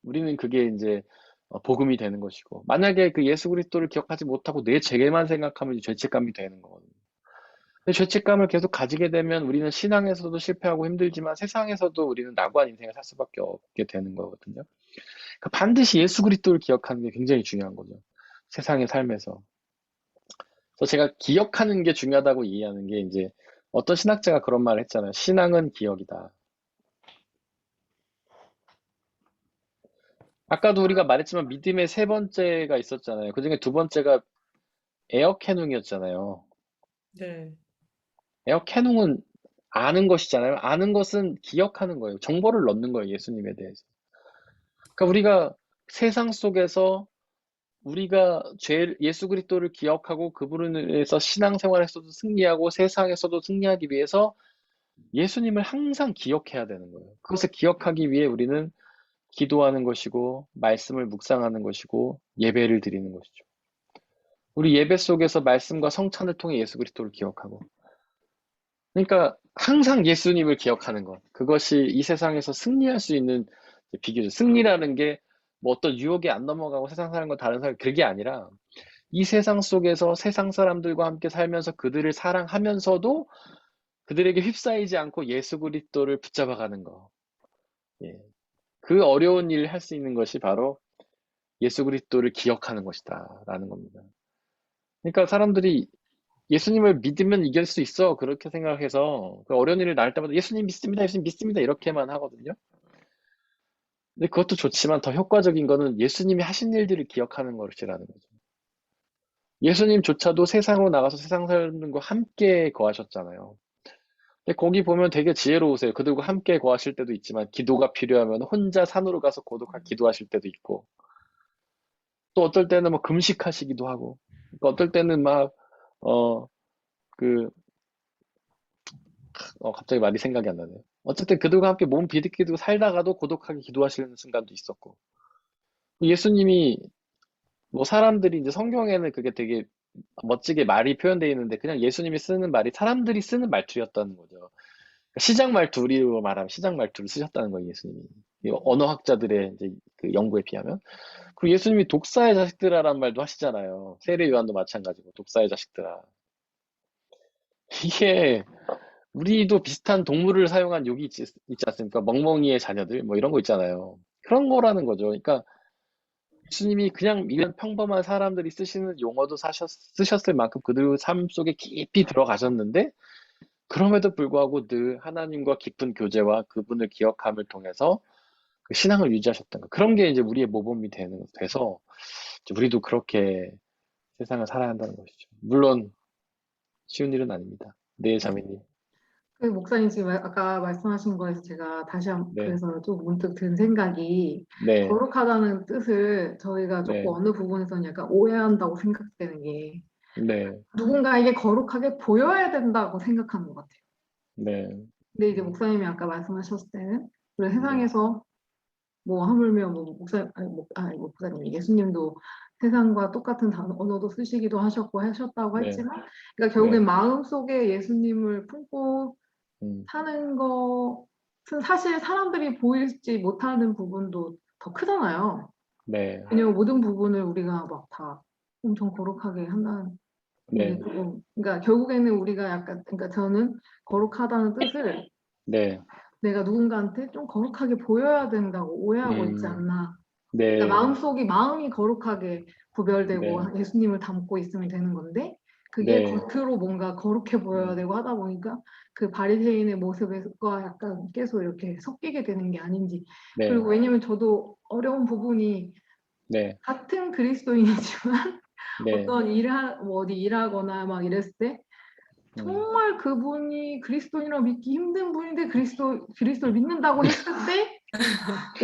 우리는 그게 이제 복음이 되는 것이고, 만약에 그 예수 그리스도를 기억하지 못하고 내 죄만 생각하면 이제 죄책감이 되는 거거든요. 근데 죄책감을 계속 가지게 되면 우리는 신앙에서도 실패하고 힘들지만 세상에서도 우리는 낙오한 인생을 살 수밖에 없게 되는 거거든요. 그러니까 반드시 예수 그리스도를 기억하는 게 굉장히 중요한 거죠. 세상의 삶에서. 그래서 제가 기억하는 게 중요하다고 이해하는 게, 이제 어떤 신학자가 그런 말을 했잖아요. 신앙은 기억이다. 아까도 우리가 말했지만 믿음의 세 번째가 있었잖아요. 그중에 두 번째가 에어캐농이었잖아요. 네. 에어캐농은 아는 것이잖아요. 아는 것은 기억하는 거예요. 정보를 넣는 거예요, 예수님에 대해서. 그러니까 우리가 세상 속에서 우리가 예수 그리스도를 기억하고 그분을 위해서 신앙생활에서도 승리하고 세상에서도 승리하기 위해서 예수님을 항상 기억해야 되는 거예요. 그것을 기억하기 위해 우리는 기도하는 것이고 말씀을 묵상하는 것이고 예배를 드리는 것이죠. 우리 예배 속에서 말씀과 성찬을 통해 예수 그리스도를 기억하고, 그러니까 항상 예수님을 기억하는 것, 그것이 이 세상에서 승리할 수 있는 비결이죠. 승리라는 게 뭐 어떤 유혹에 안 넘어가고 세상 사람과 다른 사람, 그게 아니라 이 세상 속에서 세상 사람들과 함께 살면서 그들을 사랑하면서도 그들에게 휩싸이지 않고 예수 그리스도를 붙잡아가는 거. 예. 그 어려운 일을 할 수 있는 것이 바로 예수 그리스도를 기억하는 것이다 라는 겁니다. 그러니까 사람들이 예수님을 믿으면 이길 수 있어 그렇게 생각해서 그 어려운 일을 날 때마다 예수님 믿습니다, 예수님 믿습니다 이렇게만 하거든요. 근데 그것도 좋지만 더 효과적인 거는 예수님이 하신 일들을 기억하는 것이라는 거죠. 예수님조차도 세상으로 나가서 세상 사람들과 함께 거하셨잖아요. 근데 거기 보면 되게 지혜로우세요. 그들과 함께 거하실 때도 있지만 기도가 필요하면 혼자 산으로 가서 고독하게 기도하실 때도 있고, 또 어떨 때는 뭐 금식하시기도 하고, 또 어떨 때는 막 갑자기 말이 생각이 안 나네요. 어쨌든 그들과 함께 몸 비비기도 살다가도 고독하게 기도하시는 순간도 있었고, 예수님이 뭐 사람들이 이제 성경에는 그게 되게 멋지게 말이 표현되어 있는데 그냥 예수님이 쓰는 말이 사람들이 쓰는 말투였다는 거죠. 시장 말투, 우리로 말하면 시장 말투를 쓰셨다는 거예요, 예수님이. 이 언어학자들의 이제 그 연구에 비하면. 그리고 예수님이 독사의 자식들아라는 말도 하시잖아요. 세례 요한도 마찬가지고 독사의 자식들아. 이게 우리도 비슷한 동물을 사용한 욕이 있지 않습니까? 멍멍이의 자녀들 뭐 이런 거 있잖아요. 그런 거라는 거죠. 그러니까 예수님이 그냥 이런 평범한 사람들이 쓰시는 용어도 쓰셨을 만큼 그들 삶 속에 깊이 들어가셨는데, 그럼에도 불구하고 늘 하나님과 깊은 교제와 그분을 기억함을 통해서 그 신앙을 유지하셨던 거. 그런 게 이제 우리의 모범이 돼서 이제 우리도 그렇게 세상을 살아야 한다는 것이죠. 물론 쉬운 일은 아닙니다. 네, 자매님. 그 목사님 지금 아까 말씀하신 거에서 제가 다시 한번 네. 그래서 좀 문득 든 생각이, 네, 거룩하다는 뜻을 저희가 조금 네, 어느 부분에서는 약간 오해한다고 생각되는 게, 네, 누군가에게 거룩하게 보여야 된다고 생각하는 것 같아요. 네, 근데 이제 목사님이 아까 말씀하셨을 때는 우리 네, 세상에서 뭐 하물며 뭐 목사님 예수님도 세상과 똑같은 언어도 쓰시기도 하셨다고 네. 했지만, 그러니까 결국엔 네. 마음속에 예수님을 품고 음, 사는 것은 사실 사람들이 보이지 못하는 부분도 더 크잖아요. 네. 왜냐면 모든 부분을 우리가 막 다 엄청 거룩하게 한다는 게 네. 조금, 그러니까 결국에는 우리가 약간, 그러니까 저는 거룩하다는 뜻을 네. 내가 누군가한테 좀 거룩하게 보여야 된다고 오해하고 있지 음, 않나. 네. 그러니까 마음이 거룩하게 구별되고 네. 예수님을 담고 있으면 되는 건데, 그게 네. 겉으로 뭔가 거룩해 보여야 되고 하다 보니까 그 바리새인의 모습과 약간 계속 이렇게 섞이게 되는 게 아닌지. 네. 그리고 왜냐면 저도 어려운 부분이 네. 같은 그리스도인이지만 네. 어떤 뭐 어디 일하거나 막 이랬을 때 정말 그분이 그리스도인이라고 믿기 힘든 분인데 그리스도를 믿는다고 했을 때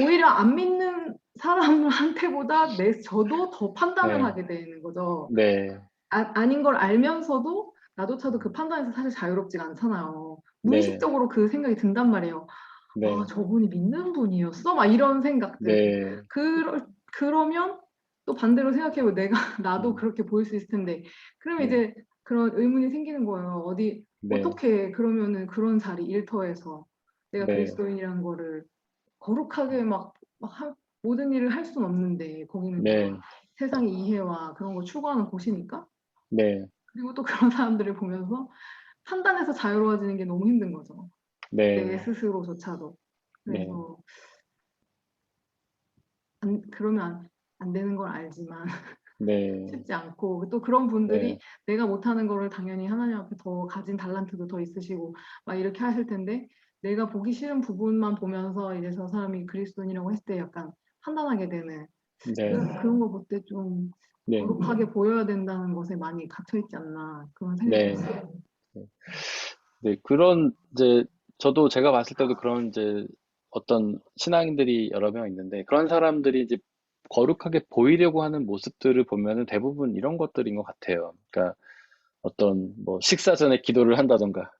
오히려 안 믿는 사람한테보다 저도 더 판단을 네. 하게 되는 거죠. 네. 아닌 걸 알면서도 나조차도 그 판단에서 사실 자유롭지가 않잖아요. 네. 무의식적으로 그 생각이 든단 말이에요. 네. 아, 저분이 믿는 분이었어? 막 이런 생각들. 네. 그러면 또 반대로 생각해보면 나도 그렇게 보일 수 있을 텐데. 그러면 네. 이제 그런 의문이 생기는 거예요. 네. 어떻게 그러면은 그런 자리 일터에서 내가 네. 그리스도인이라는 거를 거룩하게 모든 일을 할 수는 없는데, 거기는 또 네. 세상의 이해와 그런 걸 추구하는 곳이니까. 네. 그리고 또 그런 사람들을 보면서 판단해서 자유로워지는 게 너무 힘든 거죠. 내 네. 스스로조차도. 네. 그래서 그러면 안 되는 걸 알지만 네. 쉽지 않고, 또 그런 분들이 네. 내가 못하는 거를 당연히 하나님 앞에 더 가진 달란트도 더 있으시고 막 이렇게 하실 텐데, 내가 보기 싫은 부분만 보면서 이제 저 사람이 그리스도인이라고 했을 때 약간 판단하게 되는 네. 그런 거 볼 때 좀 네. 거룩하게 보여야 된다는 것에 많이 갇혀 있지 않나 그런 생각이 네. 들어요. 네. 그런 이제 저도 제가 봤을 때도 그런 이제 어떤 신앙인들이 여러 명 있는데 그런 사람들이 이제 거룩하게 보이려고 하는 모습들을 보면은 대부분 이런 것들인 것 같아요. 그러니까 어떤 뭐 식사 전에 기도를 한다던가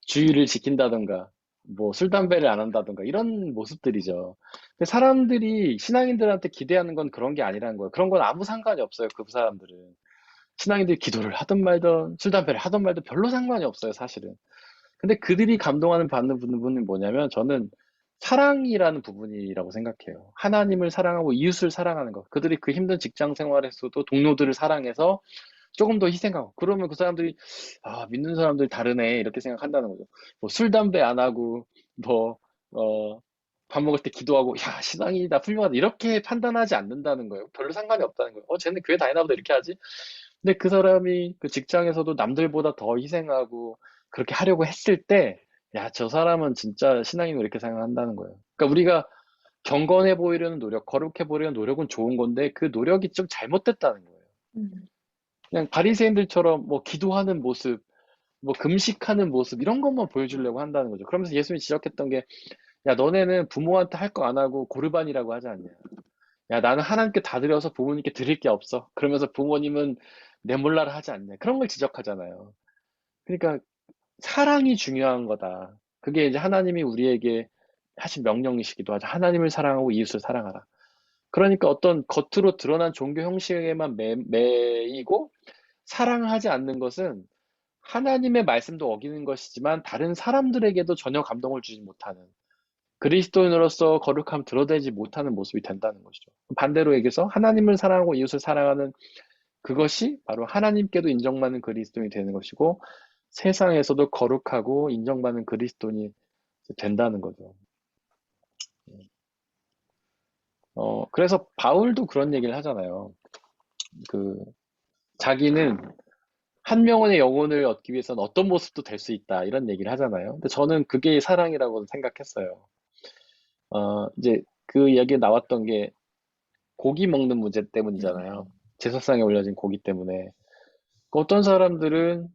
주의를 지킨다던가 뭐 술 담배를 안 한다던가 이런 모습들이죠. 근데 사람들이 신앙인들한테 기대하는 건 그런 게 아니라는 거예요. 그런 건 아무 상관이 없어요. 그 사람들은 신앙인들이 기도를 하든 말든 술 담배를 하든 말든 별로 상관이 없어요, 사실은. 근데 그들이 받는 부분은 뭐냐면 저는 사랑이라는 부분이라고 생각해요. 하나님을 사랑하고 이웃을 사랑하는 것. 그들이 그 힘든 직장 생활에서도 동료들을 사랑해서 조금 더 희생하고 그러면 그 사람들이 아 믿는 사람들이 다르네 이렇게 생각한다는 거죠. 뭐 술 담배 안 하고 뭐 밥 먹을 때 기도하고 야 신앙이다 훌륭하다 이렇게 판단하지 않는다는 거예요. 별로 상관이 없다는 거예요. 쟤는 교회 다니나 보다 이렇게 하지. 근데 그 사람이 그 직장에서도 남들보다 더 희생하고 그렇게 하려고 했을 때 야 저 사람은 진짜 신앙인으로 이렇게 생각한다는 거예요. 그러니까 우리가 경건해 보이려는 노력, 거룩해 보이려는 노력은 좋은 건데 그 노력이 좀 잘못됐다는 거예요. 그냥 바리새인들처럼 뭐 기도하는 모습, 뭐 금식하는 모습 이런 것만 보여주려고 한다는 거죠. 그러면서 예수님이 지적했던 게, 야 너네는 부모한테 할 거 안 하고 고르반이라고 하지 않냐. 야 나는 하나님께 다 드려서 부모님께 드릴 게 없어. 그러면서 부모님은 내 몰라라 하지 않냐. 그런 걸 지적하잖아요. 그러니까 사랑이 중요한 거다. 그게 이제 하나님이 우리에게 하신 명령이시기도 하죠. 하나님을 사랑하고 이웃을 사랑하라. 그러니까 어떤 겉으로 드러난 종교 형식에만 매이고 사랑하지 않는 것은 하나님의 말씀도 어기는 것이지만 다른 사람들에게도 전혀 감동을 주지 못하는 그리스도인으로서 거룩함 드러내지 못하는 모습이 된다는 것이죠. 반대로 얘기해서 하나님을 사랑하고 이웃을 사랑하는 그것이 바로 하나님께도 인정받는 그리스도인이 되는 것이고 세상에서도 거룩하고 인정받는 그리스도인이 된다는 거죠. 그래서 바울도 그런 얘기를 하잖아요. 자기는 한 명의 영혼을 얻기 위해서는 어떤 모습도 될 수 있다 이런 얘기를 하잖아요. 근데 저는 그게 사랑이라고 생각했어요. 이제 그 이야기에 나왔던 게 고기 먹는 문제 때문이잖아요. 제사상에 올려진 고기 때문에. 어떤 사람들은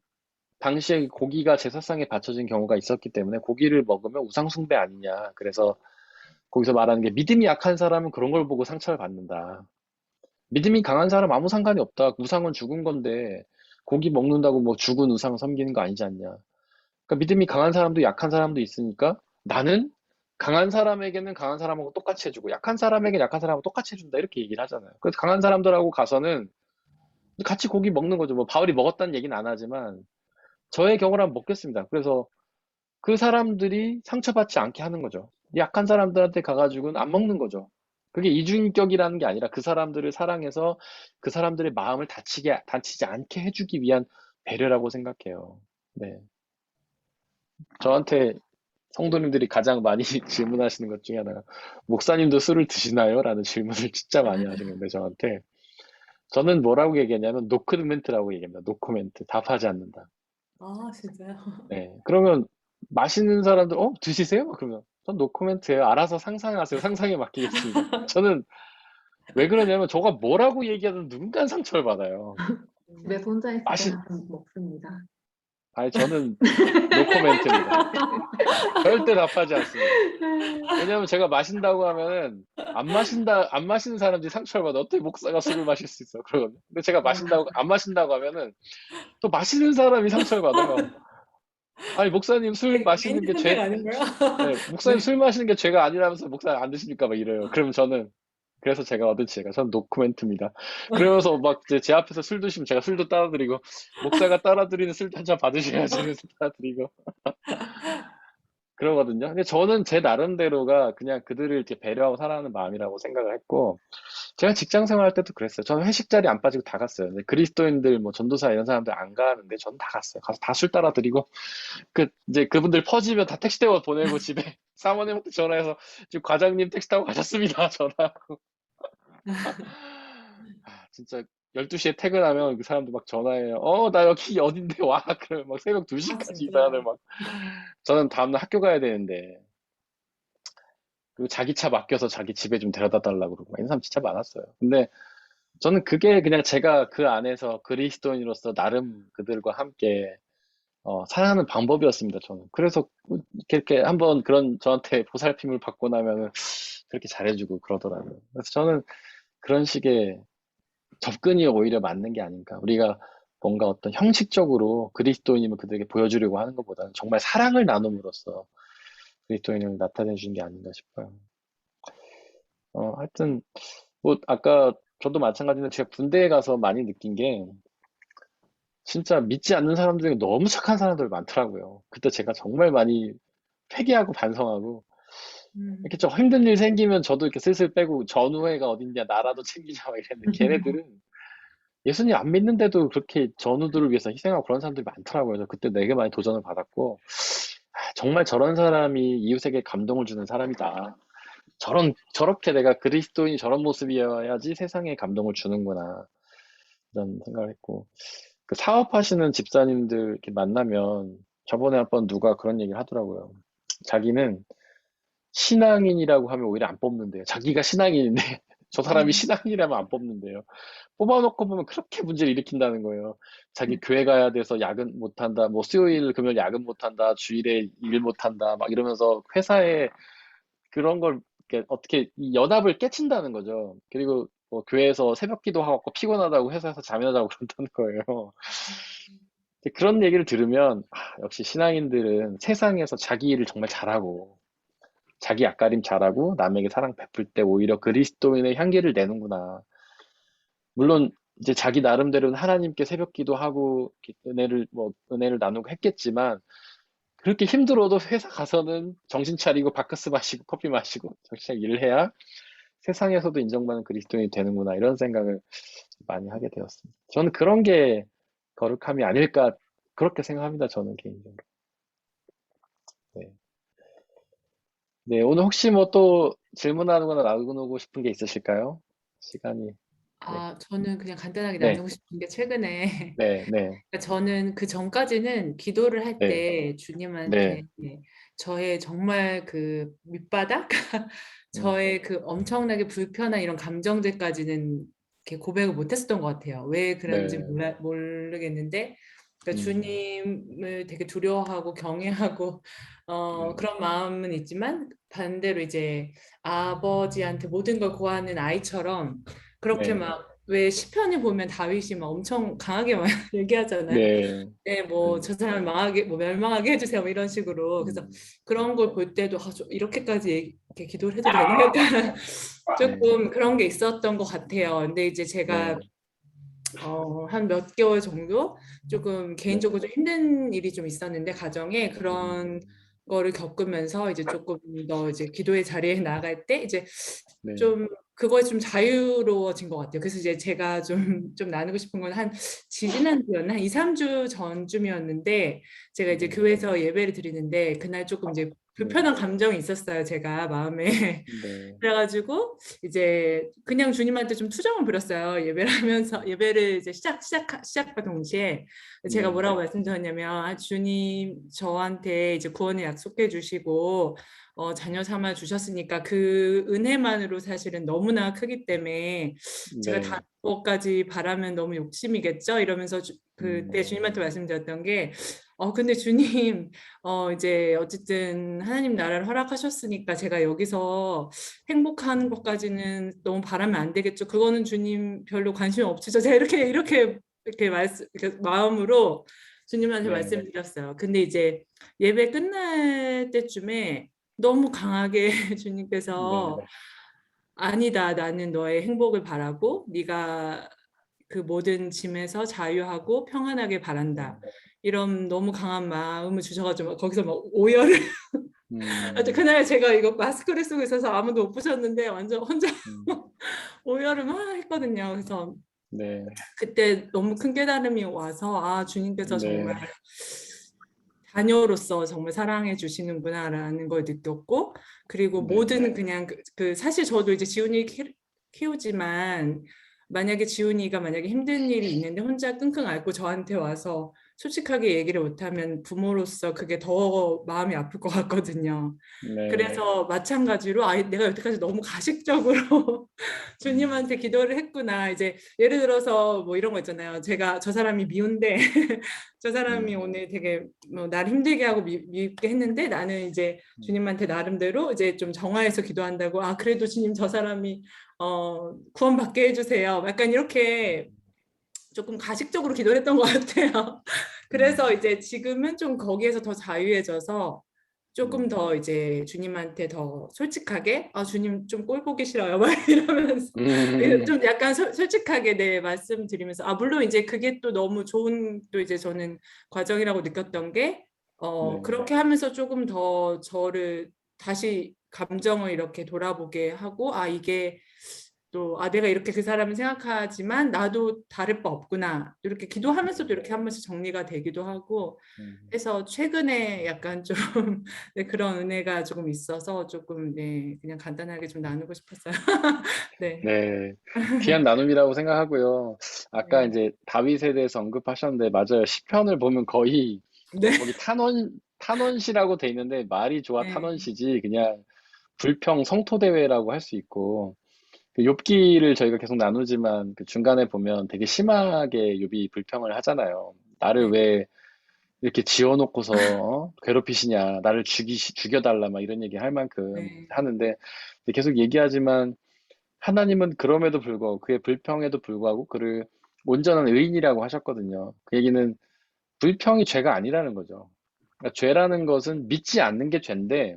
당시에 고기가 제사상에 바쳐진 경우가 있었기 때문에 고기를 먹으면 우상숭배 아니냐. 그래서 거기서 말하는 게 믿음이 약한 사람은 그런 걸 보고 상처를 받는다. 믿음이 강한 사람 아무 상관이 없다. 우상은 죽은 건데 고기 먹는다고 뭐 죽은 우상 섬기는 거 아니지 않냐. 그러니까 믿음이 강한 사람도 약한 사람도 있으니까 나는 강한 사람에게는 강한 사람하고 똑같이 해주고 약한 사람에게는 약한 사람하고 똑같이 해준다 이렇게 얘기를 하잖아요. 그래서 강한 사람들하고 가서는 같이 고기 먹는 거죠. 뭐 바울이 먹었다는 얘기는 안 하지만 저의 경우라면 먹겠습니다. 그래서 그 사람들이 상처받지 않게 하는 거죠. 약한 사람들한테 가가지고는 안 먹는 거죠. 그게 이중인격이라는 게 아니라 그 사람들을 사랑해서 그 사람들의 마음을 다치지 않게 해주기 위한 배려라고 생각해요. 네. 저한테 성도님들이 가장 많이 질문하시는 것 중에 하나가 목사님도 술을 드시나요? 라는 질문을 진짜 많이 하시는데 저한테 저는 뭐라고 얘기하냐면 노코멘트라고 얘기합니다. 노코멘트. 답하지 않는다. 아, 진짜요? 네. 그러면 마시는 사람들 드시세요? 그러면 전 노코멘트예요. 알아서 상상하세요. 상상에 맡기겠습니다. 저는 왜 그러냐면 저가 뭐라고 얘기하든 누군가는 상처를 받아요. 집에서 혼자 있을 맛이- 때는 좀 먹습니다. 아니 저는 노코멘트입니다. 절대 답하지 않습니다. 왜냐면 제가 마신다고 하면은 안 마시는 사람들이 상처를 받아. 어떻게 목사가 술을 마실 수 있어? 그러거든요. 근데 제가 안 마신다고 하면은 또 마시는 사람이 상처를 받아요. 아니 목사님 술 마시는 게 죄, 아닌가요? 네, 목사님 술 마시는 게 죄가 아니라면서 목사님 안 드십니까? 막 이래요. 그러면 그래서 제가 얻은 지혜가 저는 노코멘트입니다. 그러면서 막 제 앞에서 술 드시면 제가 술도 따라드리고 목사가 따라드리는 술도 한 잔 받으셔야지 하면서 따라드리고 그러거든요. 근데 저는 제 나름대로가 그냥 그들을 이렇게 배려하고 사랑하는 마음이라고 생각을 했고 제가 직장 생활할 때도 그랬어요. 저는 회식 자리 안 빠지고 다 갔어요. 근데 그리스도인들 뭐 전도사 이런 사람들 안 가는데 저는 다 갔어요. 가서 다 술 따라드리고 이제 그분들 퍼지면 다 택시 태워 보내고 집에 사모님한테 전화해서 지금 과장님 택시 타고 가셨습니다. 전화하고 진짜 12시에 퇴근하면 그 사람들 막 전화해요. 나 여기 어딘데 와. 그러면 막 새벽 2시까지 이 진짜요? 사람들 막 저는 다음날 학교 가야 되는데 그리고 자기 차 맡겨서 자기 집에 좀 데려다 달라고 그러고 이런 사람 진짜 많았어요. 근데 저는 그게 그냥 제가 그 안에서 그리스도인으로서 나름 그들과 함께 살아가는 방법이었습니다. 저는 그래서 이렇게 한번 그런 저한테 보살핌을 받고 나면은 그렇게 잘해주고 그러더라고요. 그래서 저는 그런 식의 접근이 오히려 맞는 게 아닌가. 우리가 뭔가 어떤 형식적으로 그리스도인임을 그들에게 보여주려고 하는 것보다는 정말 사랑을 나눔으로써 그리스도인을 나타내 주는 게 아닌가 싶어요. 하여튼 뭐 아까 저도 마찬가지인데 제가 군대에 가서 많이 느낀 게 진짜 믿지 않는 사람들 중에 너무 착한 사람들 많더라고요. 그때 제가 정말 많이 회개하고 반성하고 이렇게 좀 힘든 일 생기면 저도 이렇게 슬슬 빼고 전우회가 어딨냐 나라도 챙기자 막 이랬는데 걔네들은 예수님 안 믿는데도 그렇게 전우들을 위해서 희생하고 그런 사람들이 많더라고요. 그래서 그때 되게 많이 도전을 받았고 정말 저런 사람이 이웃에게 감동을 주는 사람이다. 저렇게 내가 그리스도인이 저런 모습이어야지 세상에 감동을 주는구나. 이런 생각을 했고 그 사업하시는 집사님들 이렇게 만나면 저번에 한번 누가 그런 얘기를 하더라고요. 자기는 신앙인이라고 하면 오히려 안 뽑는데요. 자기가 신앙인인데 저 사람이 신앙인이라면 안 뽑는데요. 뽑아놓고 보면 그렇게 문제를 일으킨다는 거예요. 자기 교회 가야 돼서 야근 못한다, 뭐 수요일, 금요일 야근 못한다, 주일에 일 못한다, 막 이러면서 회사에 그런 걸 이렇게 어떻게 이 연합을 깨친다는 거죠. 그리고 뭐 교회에서 새벽 기도하고 피곤하다고 회사에서 잠이나 자고 그런다는 거예요. 그런 얘기를 들으면 역시 신앙인들은 세상에서 자기 일을 정말 잘하고 자기 앞가림 잘하고 남에게 사랑 베풀 때 오히려 그리스도인의 향기를 내는구나. 물론 이제 자기 나름대로는 하나님께 새벽 기도하고 은혜를 나누고 했겠지만 그렇게 힘들어도 회사 가서는 정신 차리고 바카스 마시고 커피 마시고 정신 차리고 일을 해야 세상에서도 인정받는 그리스도인이 되는구나 이런 생각을 많이 하게 되었습니다. 저는 그런 게 거룩함이 아닐까 그렇게 생각합니다. 저는 개인적으로. 네. 네, 오늘 혹시 뭐 또 질문하거나 나누고 싶은 게 있으실까요? 시간이. 저는 그냥 간단하게 네, 나누고 싶은 게 최근에 네, 네, 그러니까 저는 그 전까지는 기도를 할 네, 때 네, 주님한테 저의 정말 그 밑바닥, 저의 그 엄청나게 불편한 이런 감정들까지는 이렇게 고백을 못했었던 것 같아요. 왜 그런지 네, 모르겠는데, 그러니까 주님을 되게 두려워하고 경외하고 그런 마음은 있지만 반대로 이제 아버지한테 모든 걸 구하는 아이처럼 그렇게 네, 막 왜 시편에 보면 다윗이 막 엄청 강하게 막 얘기하잖아요. 네. 네, 뭐 저 사람을 망하게 뭐 멸망하게 해주세요, 뭐 이런 식으로. 그래서 음, 그런 걸 볼 때도 이렇게까지 이렇게 기도를 해도 되나? 약간 네. 조금 그런 게 있었던 것 같아요. 근데 이제 제가 네. 한 몇 개월 정도 조금 네. 개인적으로 좀 힘든 일이 좀 있었는데 가정에 음, 그런 거를 겪으면서 이제 조금 더 이제 기도의 자리에 나갈 때 이제 네. 좀 그거에 좀 자유로워진 것 같아요. 그래서 이제 제가 좀 나누고 싶은 건 한 지지난주였나 한 2, 3주 전쯤이었는데 제가 이제 네. 교회에서 예배를 드리는데 그날 조금 이제 네. 불편한 감정이 있었어요. 제가 마음에. 네. 그래가지고 이제 그냥 주님한테 좀 투정을 부렸어요. 예배를 하면서 예배를 이제 시작과 동시에 제가 네. 뭐라고 말씀드렸냐면 주님 저한테 이제 구원을 약속해 주시고 자녀 삼아 주셨으니까 그 은혜만으로 사실은 너무나 크기 때문에 제가 다른 네. 것까지 바라면 너무 욕심이겠죠? 이러면서 그때 음, 주님한테 말씀드렸던 게 근데 주님 이제 어쨌든 하나님 나라를 허락하셨으니까 제가 여기서 행복한 것까지는 너무 바라면 안 되겠죠. 그거는 주님 별로 관심 없으시죠. 제가 이렇게 마음으로 주님한테 네. 말씀드렸어요. 근데 이제 예배 끝날 때쯤에 너무 강하게 주님께서 네. 아니다. 나는 너의 행복을 바라고 네가 그 모든 짐에서 자유하고 평안하게 바란다. 이런 너무 강한 마음을 주셔가지고 거기서 막 오열을 하여튼 음, 그날 제가 이거 마스크를 쓰고 있어서 아무도 못 보셨는데 완전 혼자 음, 오열을 막 했거든요. 그래서 네. 그때 너무 큰 깨달음이 와서 주님께서 정말 네. 자녀로서 정말 사랑해 주시는구나라는 걸 느꼈고 그리고 네. 모든 그냥 사실 저도 이제 지훈이 키우지만 만약에 지훈이가 만약에 힘든 일이 있는데 혼자 끙끙 앓고 저한테 와서 솔직하게 얘기를 못하면 부모로서 그게 더 마음이 아플 것 같거든요. 네. 그래서 마찬가지로 내가 여태까지 너무 가식적으로 음, 주님한테 기도를 했구나. 이제 예를 들어서 뭐 이런 거 있잖아요. 제가 저 사람이 미운데 저 사람이 음, 오늘 되게 뭐 나를 힘들게 하고 밉게 했는데 나는 이제 음, 주님한테 나름대로 이제 좀 정화해서 기도한다고 그래도 주님 저 사람이 구원받게 해주세요. 약간 이렇게 조금 가식적으로 기도를 했던 것 같아요. 그래서 음, 이제 지금은 좀 거기에서 더 자유해져서 조금 네. 더 이제 주님한테 더 솔직하게 주님 좀 꼴 보기 싫어요 막 이러면서 좀 약간 솔직하게 네 말씀드리면서 물론 이제 그게 또 너무 좋은 또 이제 저는 과정이라고 느꼈던 게 네. 그렇게 하면서 조금 더 저를 다시 감정을 이렇게 돌아보게 하고 이게 또 내가 이렇게 그 사람을 생각하지만 나도 다를 바 없구나 이렇게 기도하면서도 이렇게 한 번씩 정리가 되기도 하고 음, 해서 최근에 약간 좀 네, 그런 은혜가 조금 있어서 조금 네 그냥 간단하게 좀 나누고 싶었어요. 네. 네. 귀한 나눔이라고 생각하고요. 아까 네. 이제 다윗에 대해서 언급하셨는데, 맞아요. 시편을 보면 거의 네. 거기 탄원시라고 돼 있는데, 말이 좋아 네. 탄원시지, 그냥 불평 성토대회라고 할 수 있고, 그 욥기를 저희가 계속 나누지만, 그 중간에 보면 되게 심하게 욥이 불평을 하잖아요. 나를 네. 왜 이렇게 지어놓고서 괴롭히시냐, 나를 죽여달라, 막 이런 얘기 할 만큼 네. 하는데, 계속 얘기하지만, 하나님은 그럼에도 불구하고, 그의 불평에도 불구하고, 그를 온전한 의인이라고 하셨거든요. 그 얘기는 불평이 죄가 아니라는 거죠. 그러니까 죄라는 것은 믿지 않는 게 죄인데,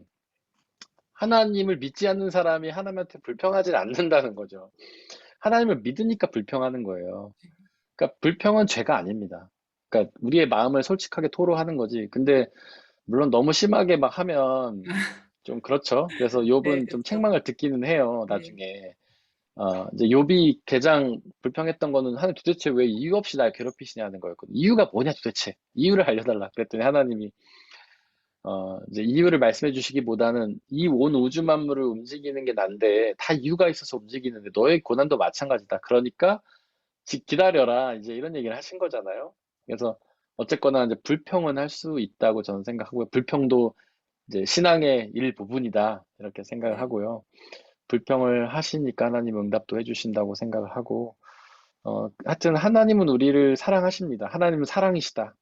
하나님을 믿지 않는 사람이 하나님한테 불평하지 않는다는 거죠. 하나님을 믿으니까 불평하는 거예요. 그러니까 불평은 죄가 아닙니다. 그러니까 우리의 마음을 솔직하게 토로하는 거지. 근데 물론 너무 심하게 막 하면 좀 그렇죠. 그래서 네. 욥은 좀 그렇죠. 책망을 듣기는 해요. 네. 나중에. 이제 욥이 개장 불평했던 거는 하나님 도대체 왜 이유 없이 날 괴롭히시냐는 거였거든요. 이유가 뭐냐 도대체. 이유를 알려달라. 그랬더니 하나님이 이제 이유를 말씀해 주시기보다는 이 온 우주 만물을 움직이는 게 난데 다 이유가 있어서 움직이는데 너의 고난도 마찬가지다. 그러니까 기다려라. 이제 이런 얘기를 하신 거잖아요. 그래서 어쨌거나 이제 불평은 할 수 있다고 저는 생각하고요. 불평도 이제 신앙의 일부분이다. 이렇게 생각을 네. 하고요. 불평을 하시니까 하나님 응답도 해주신다고 생각을 하고, 하여튼 하나님은 우리를 사랑하십니다. 하나님은 사랑이시다.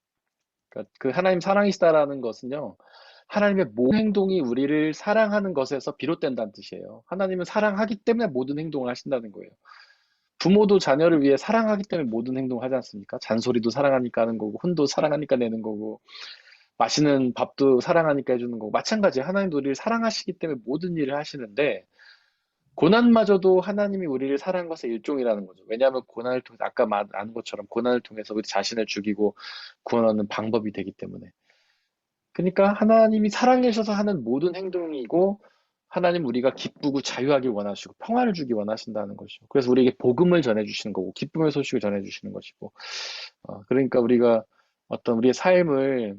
그러니까 그 하나님 사랑이시다라는 것은요, 하나님의 모든 행동이 우리를 사랑하는 것에서 비롯된다는 뜻이에요. 하나님은 사랑하기 때문에 모든 행동을 하신다는 거예요. 부모도 자녀를 위해 사랑하기 때문에 모든 행동을 하지 않습니까? 잔소리도 사랑하니까 하는 거고, 혼도 사랑하니까 내는 거고, 맛있는 밥도 사랑하니까 해주는 거고, 마찬가지예요. 하나님도 우리를 사랑하시기 때문에 모든 일을 하시는데, 고난마저도 하나님이 우리를 사랑한 것의 일종이라는 거죠. 왜냐하면 고난을 통해 아까 말한 것처럼 고난을 통해서 우리 자신을 죽이고 구원하는 방법이 되기 때문에. 그러니까 하나님이 사랑해 주셔서 하는 모든 행동이고 하나님 우리가 기쁘고 자유하길 원하시고 평화를 주기 원하신다는 것이죠. 그래서 우리에게 복음을 전해 주시는 거고 기쁨의 소식을 전해 주시는 것이고 그러니까 우리가 어떤 우리의 삶을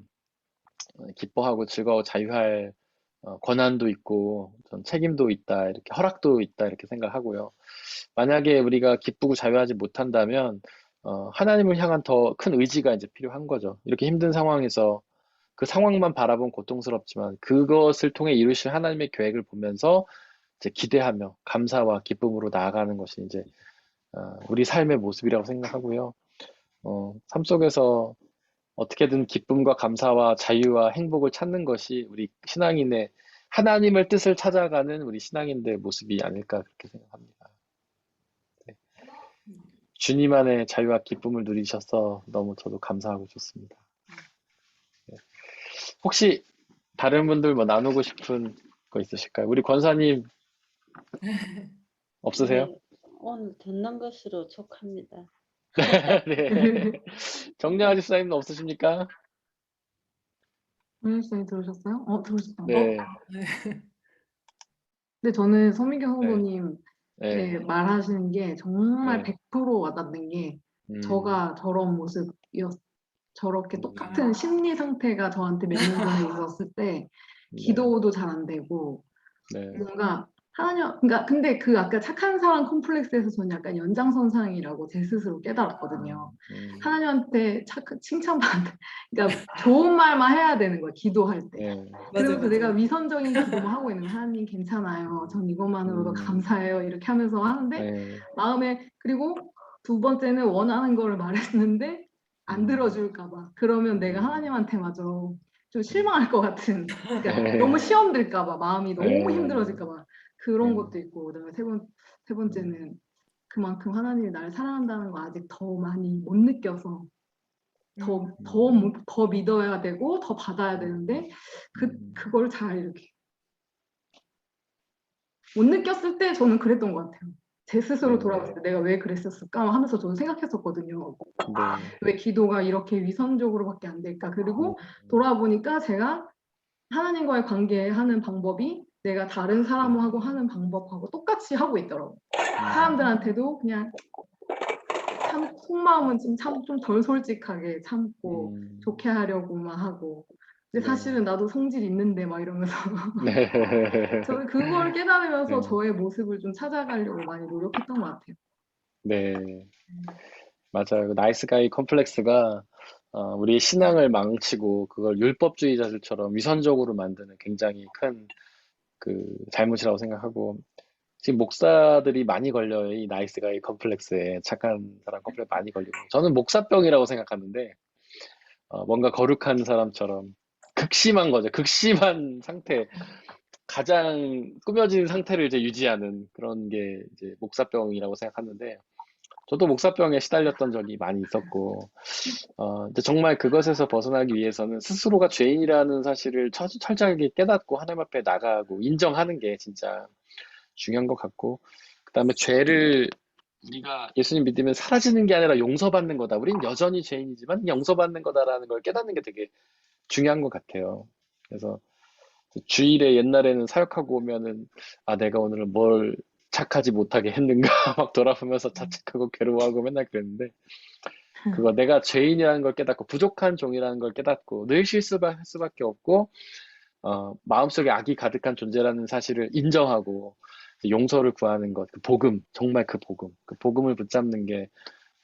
기뻐하고 즐거워 자유할 권한도 있고 전 책임도 있다 이렇게 허락도 있다 이렇게 생각하고요. 만약에 우리가 기쁘고 자유하지 못한다면 하나님을 향한 더 큰 의지가 이제 필요한 거죠. 이렇게 힘든 상황에서 그 상황만 바라본 고통스럽지만 그것을 통해 이루실 하나님의 계획을 보면서 이제 기대하며 감사와 기쁨으로 나아가는 것이 이제 우리 삶의 모습이라고 생각하고요. 삶 속에서 어떻게든 기쁨과 감사와 자유와 행복을 찾는 것이 우리 신앙인의 하나님의 뜻을 찾아가는 우리 신앙인들의 모습이 아닐까 그렇게 생각합니다. 네. 주님 안에 자유와 기쁨을 누리셔서 너무 저도 감사하고 좋습니다. 네. 혹시 다른 분들 뭐 나누고 싶은 거 있으실까요? 우리 권사님 없으세요? 네, 오늘 듣는 것으로 족합니다. 네. 정량아 집사님은 없으십니까? 선생님 들으셨어요? 들으셨어요. 네. 근데 저는 서민경 네. 성도님 네. 말하시는 게 정말 네. 100% 와닿는 게 저가 저런 저렇게 똑같은 심리 상태가 저한테 몇 년 전에 있었을 때 기도도 잘 안 되고 네. 뭔가 하나님 그러니까 근데 그 아까 착한 사람 콤플렉스에서 저는 약간 연장선상이라고 제 스스로 깨달았거든요. 하나님한테 칭찬받는 그러니까 좋은 말만 해야 되는 거예요. 기도할 때. 네. 그러면서 내가 위선적인 기도만 하고 있는 거예요. 하나님 괜찮아요. 전 이것만으로도 감사해요. 이렇게 하면서 하는데 네. 마음에 그리고 두 번째는 원하는 거를 말했는데 안 들어줄까 봐. 그러면 내가 하나님한테마저 좀 실망할 것 같은 그러니까 네. 너무 시험 들까 봐 마음이 너무 네. 힘들어질까 봐 그런 네. 것도 있고 그다음에 세 번째는 그만큼 하나님이 나를 사랑한다는 거 아직 더 많이 못 느껴서 더 믿어야 되고 더 받아야 되는데 그걸 잘 이렇게 못 느꼈을 때 저는 그랬던 것 같아요. 제 스스로 돌아봤을 때 내가 왜 그랬었을까 하면서 저는 생각했었거든요. 네. 왜 기도가 이렇게 위선적으로밖에 안 될까? 그리고 돌아보니까 제가 하나님과의 관계하는 방법이 내가 다른 사람하고 하는 방법하고 똑같이 하고 있더라고요. 사람들한테도 그냥 참 속마음은 좀 덜 솔직하게 참고 좋게 하려고만 하고 근데 사실은 나도 성질 있는데 막 이러면서 네. 저는 그걸 깨달으면서 저의 모습을 좀 찾아가려고 많이 노력했던 것 같아요. 네. 맞아요. 나이스 가이 컴플렉스가 우리의 신앙을 망치고 그걸 율법주의자들처럼 위선적으로 만드는 굉장히 큰 그 잘못이라고 생각하고 지금 목사들이 많이 걸려요. 이 나이스 가이 컴플렉스에 착한 사람 컴플렉스 많이 걸리고 저는 목사병이라고 생각하는데 뭔가 거룩한 사람처럼 극심한 거죠. 극심한 상태 가장 꾸며진 상태를 이제 유지하는 그런 게 이제 목사병이라고 생각하는데 저도 목사병에 시달렸던 적이 많이 있었고 근데 정말 그것에서 벗어나기 위해서는 스스로가 죄인이라는 사실을 철저하게 깨닫고 하나님 앞에 나가고 인정하는 게 진짜 중요한 것 같고 그다음에 죄를 우리가 예수님 믿으면 사라지는 게 아니라 용서받는 거다. 우린 여전히 죄인이지만 용서받는 거다라는 걸 깨닫는 게 되게 중요한 것 같아요. 그래서 주일에 옛날에는 사역하고 오면은 내가 오늘은 뭘 착하지 못하게 했는가 막 돌아보면서 자책하고 괴로워하고 맨날 그랬는데 그거 내가 죄인이라는 걸 깨닫고 부족한 종이라는 걸 깨닫고 늘 실수할 수밖에 없고 마음속에 악이 가득한 존재라는 사실을 인정하고 용서를 구하는 것, 그 복음, 정말 그 복음을 붙잡는 게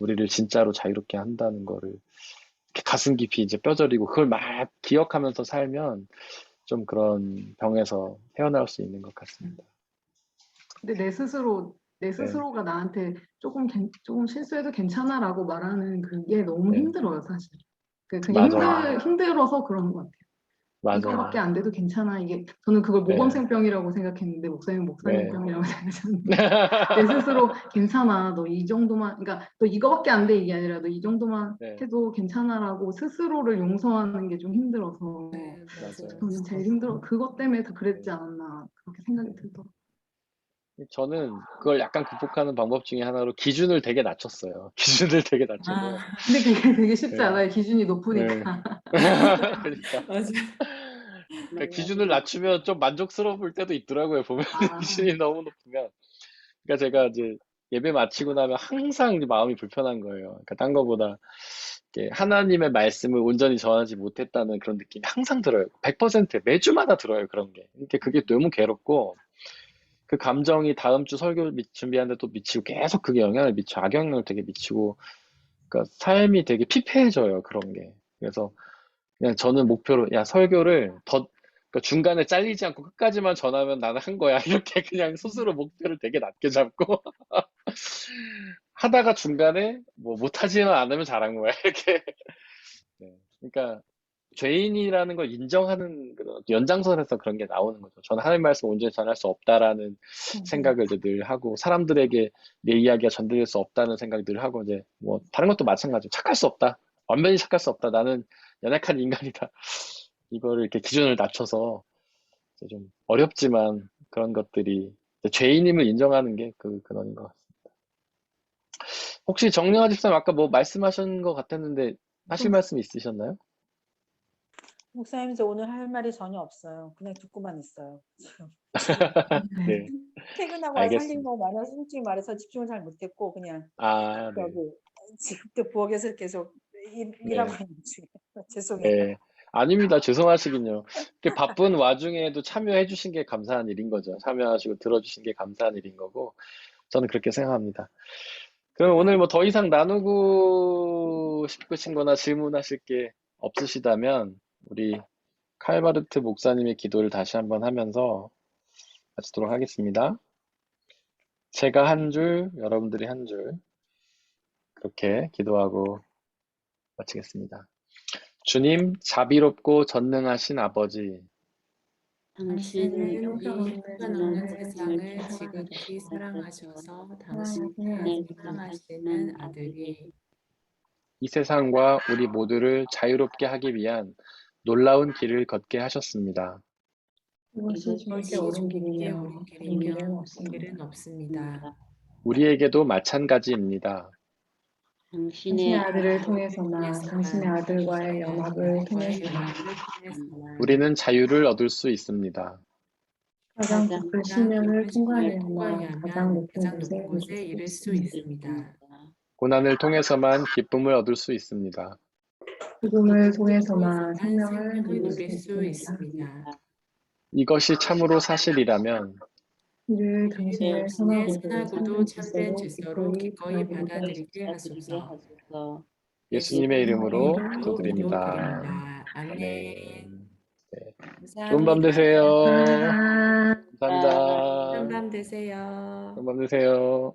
우리를 진짜로 자유롭게 한다는 거를 이렇게 가슴 깊이 이제 뼈저리고 그걸 막 기억하면서 살면 좀 그런 병에서 헤어나올 수 있는 것 같습니다. 근데 내 스스로가 나한테 조금 실수해도 괜찮아라고 말하는 그게 너무 힘들어요, 사실. 그게 맞아요. 힘들어서 그런 것 같아요. 이거밖에 맞아요. 안 돼도 괜찮아. 이게 저는 그걸 네. 모범생병이라고 생각했는데 목사님 네. 목사님병이라고 생각하셨는데 내 스스로 괜찮아. 너 이 정도만 그러니까 너 이거밖에 안 돼 이게 아니라 너 이 정도만 네. 해도 괜찮아라고 스스로를 용서하는 게 좀 힘들어서 네, 맞아요. 저는 제일 힘들어. 그것 때문에 더 그랬지 않았나 그렇게 생각이 들더라고요. 저는 그걸 약간 극복하는 방법 중에 하나로 기준을 되게 낮췄어요. 기준을 되게 낮추고. 아, 근데 그게 되게 쉽지 네. 않아요. 기준이 네. 높으니까. 그러니까 맞아. 기준을 낮추면 좀 만족스러울 때도 있더라고요. 보면 아. 기준이 너무 높으면. 그러니까 제가 이제 예배 마치고 나면 항상 이제 마음이 불편한 거예요. 그러니까 딴 거보다 이렇게 하나님의 말씀을 온전히 전하지 못했다는 그런 느낌이 항상 들어요. 100% 매주마다 들어요. 그런 게. 이렇게 그게 너무 괴롭고 그 감정이 다음 주 설교 준비하는데 또 미치고 계속 그게 영향을 미쳐 악영향을 되게 미치고 그러니까 삶이 되게 피폐해져요. 그런 게. 그래서 그냥 저는 목표로 야 설교를 더 그러니까 중간에 잘리지 않고 끝까지만 전하면 나는 한 거야. 이렇게 그냥 스스로 목표를 되게 낮게 잡고 하다가 중간에 뭐 못하지는 않으면 잘한 거야. 이렇게. 네. 그러니까 죄인이라는 걸 인정하는 그런 연장선에서 그런 게 나오는 거죠. 저는 하나님 말씀 온전히 전할 수 없다라는 생각을 이제 늘 하고 사람들에게 내 이야기가 전달될 수 없다는 생각을 늘 하고 이제 뭐 다른 것도 마찬가지로 착할 수 없다. 완전히 착할 수 없다. 나는 연약한 인간이다. 이거를 이렇게 기준을 낮춰서 이제 좀 어렵지만 그런 것들이 이제 죄인임을 인정하는 게 근원인 것 같습니다. 혹시 정영아 집사님 아까 뭐 말씀하신 것 같았는데 하실 말씀 있으셨나요? 목사님, 저 오늘 할 말이 전혀 없어요. 그냥 듣고만 있어요. 지금 네, 퇴근하고 와서 할 일이 알겠습니다. 너무 많아서 솔직히 말해서 집중을 잘 못했고 그냥 아, 네. 저기 지금도 부엌에서 계속 일하고 있는 중이에요. 죄송해요. 네. 아닙니다. 죄송하시긴요. 이렇게 바쁜 와중에도 참여해 주신 게 감사한 일인 거죠. 참여하시고 들어주신 게 감사한 일인 거고, 저는 그렇게 생각합니다. 그럼 오늘 뭐 더 이상 나누고 싶으신 거나 질문하실 게 없으시다면, 우리 칼바르트 목사님의 기도를 다시 한번 하면서 마치도록 하겠습니다. 제가 한 줄, 여러분들이 한 줄, 그렇게 기도하고 마치겠습니다. 주님, 자비롭고 전능하신 아버지, 당신은 이 이 형편없는 세상을 지극히 사랑하셔서 당신의 사랑하시는 아들이 이 세상과 우리 모두를 자유롭게 하기 위한 놀라운 길을 걷게 하셨습니다. 이것이 주님께 옳은 길이며 옳은 다른 길은 길이며 없습니다. 길은 없습니다. 우리에게도 마찬가지입니다. 당신의 아들을 통해서나 당신의 아들과의 연합을 통해서나 우리는 자유를 얻을 수 있습니다. 가장 깊은 심연을 통과해야만 통과해야만 가장 높은 가장 곳에 높은 곳에 이를 이를 수 수 있습니다. 있습니다. 고난을 통해서만 기쁨을 얻을 수 있습니다. 죽음을 통해서만 생명을 생명을 누릴 누릴 수 수 있습니다. 있습니다. 이것이 참으로 사실이라면 이를 당신의 선하고도 선하고도 참된 참된 질서로 질서로 기꺼이 기꺼이 받아들이게 받아들이게 하소서. 예수님의 이름으로 이름으로 기도드립니다. 아멘. 아멘. 네. 감사합니다. 좋은 밤 되세요. 감사합니다. 감사합니다. 좋은 밤 되세요. 좋은 밤 되세요.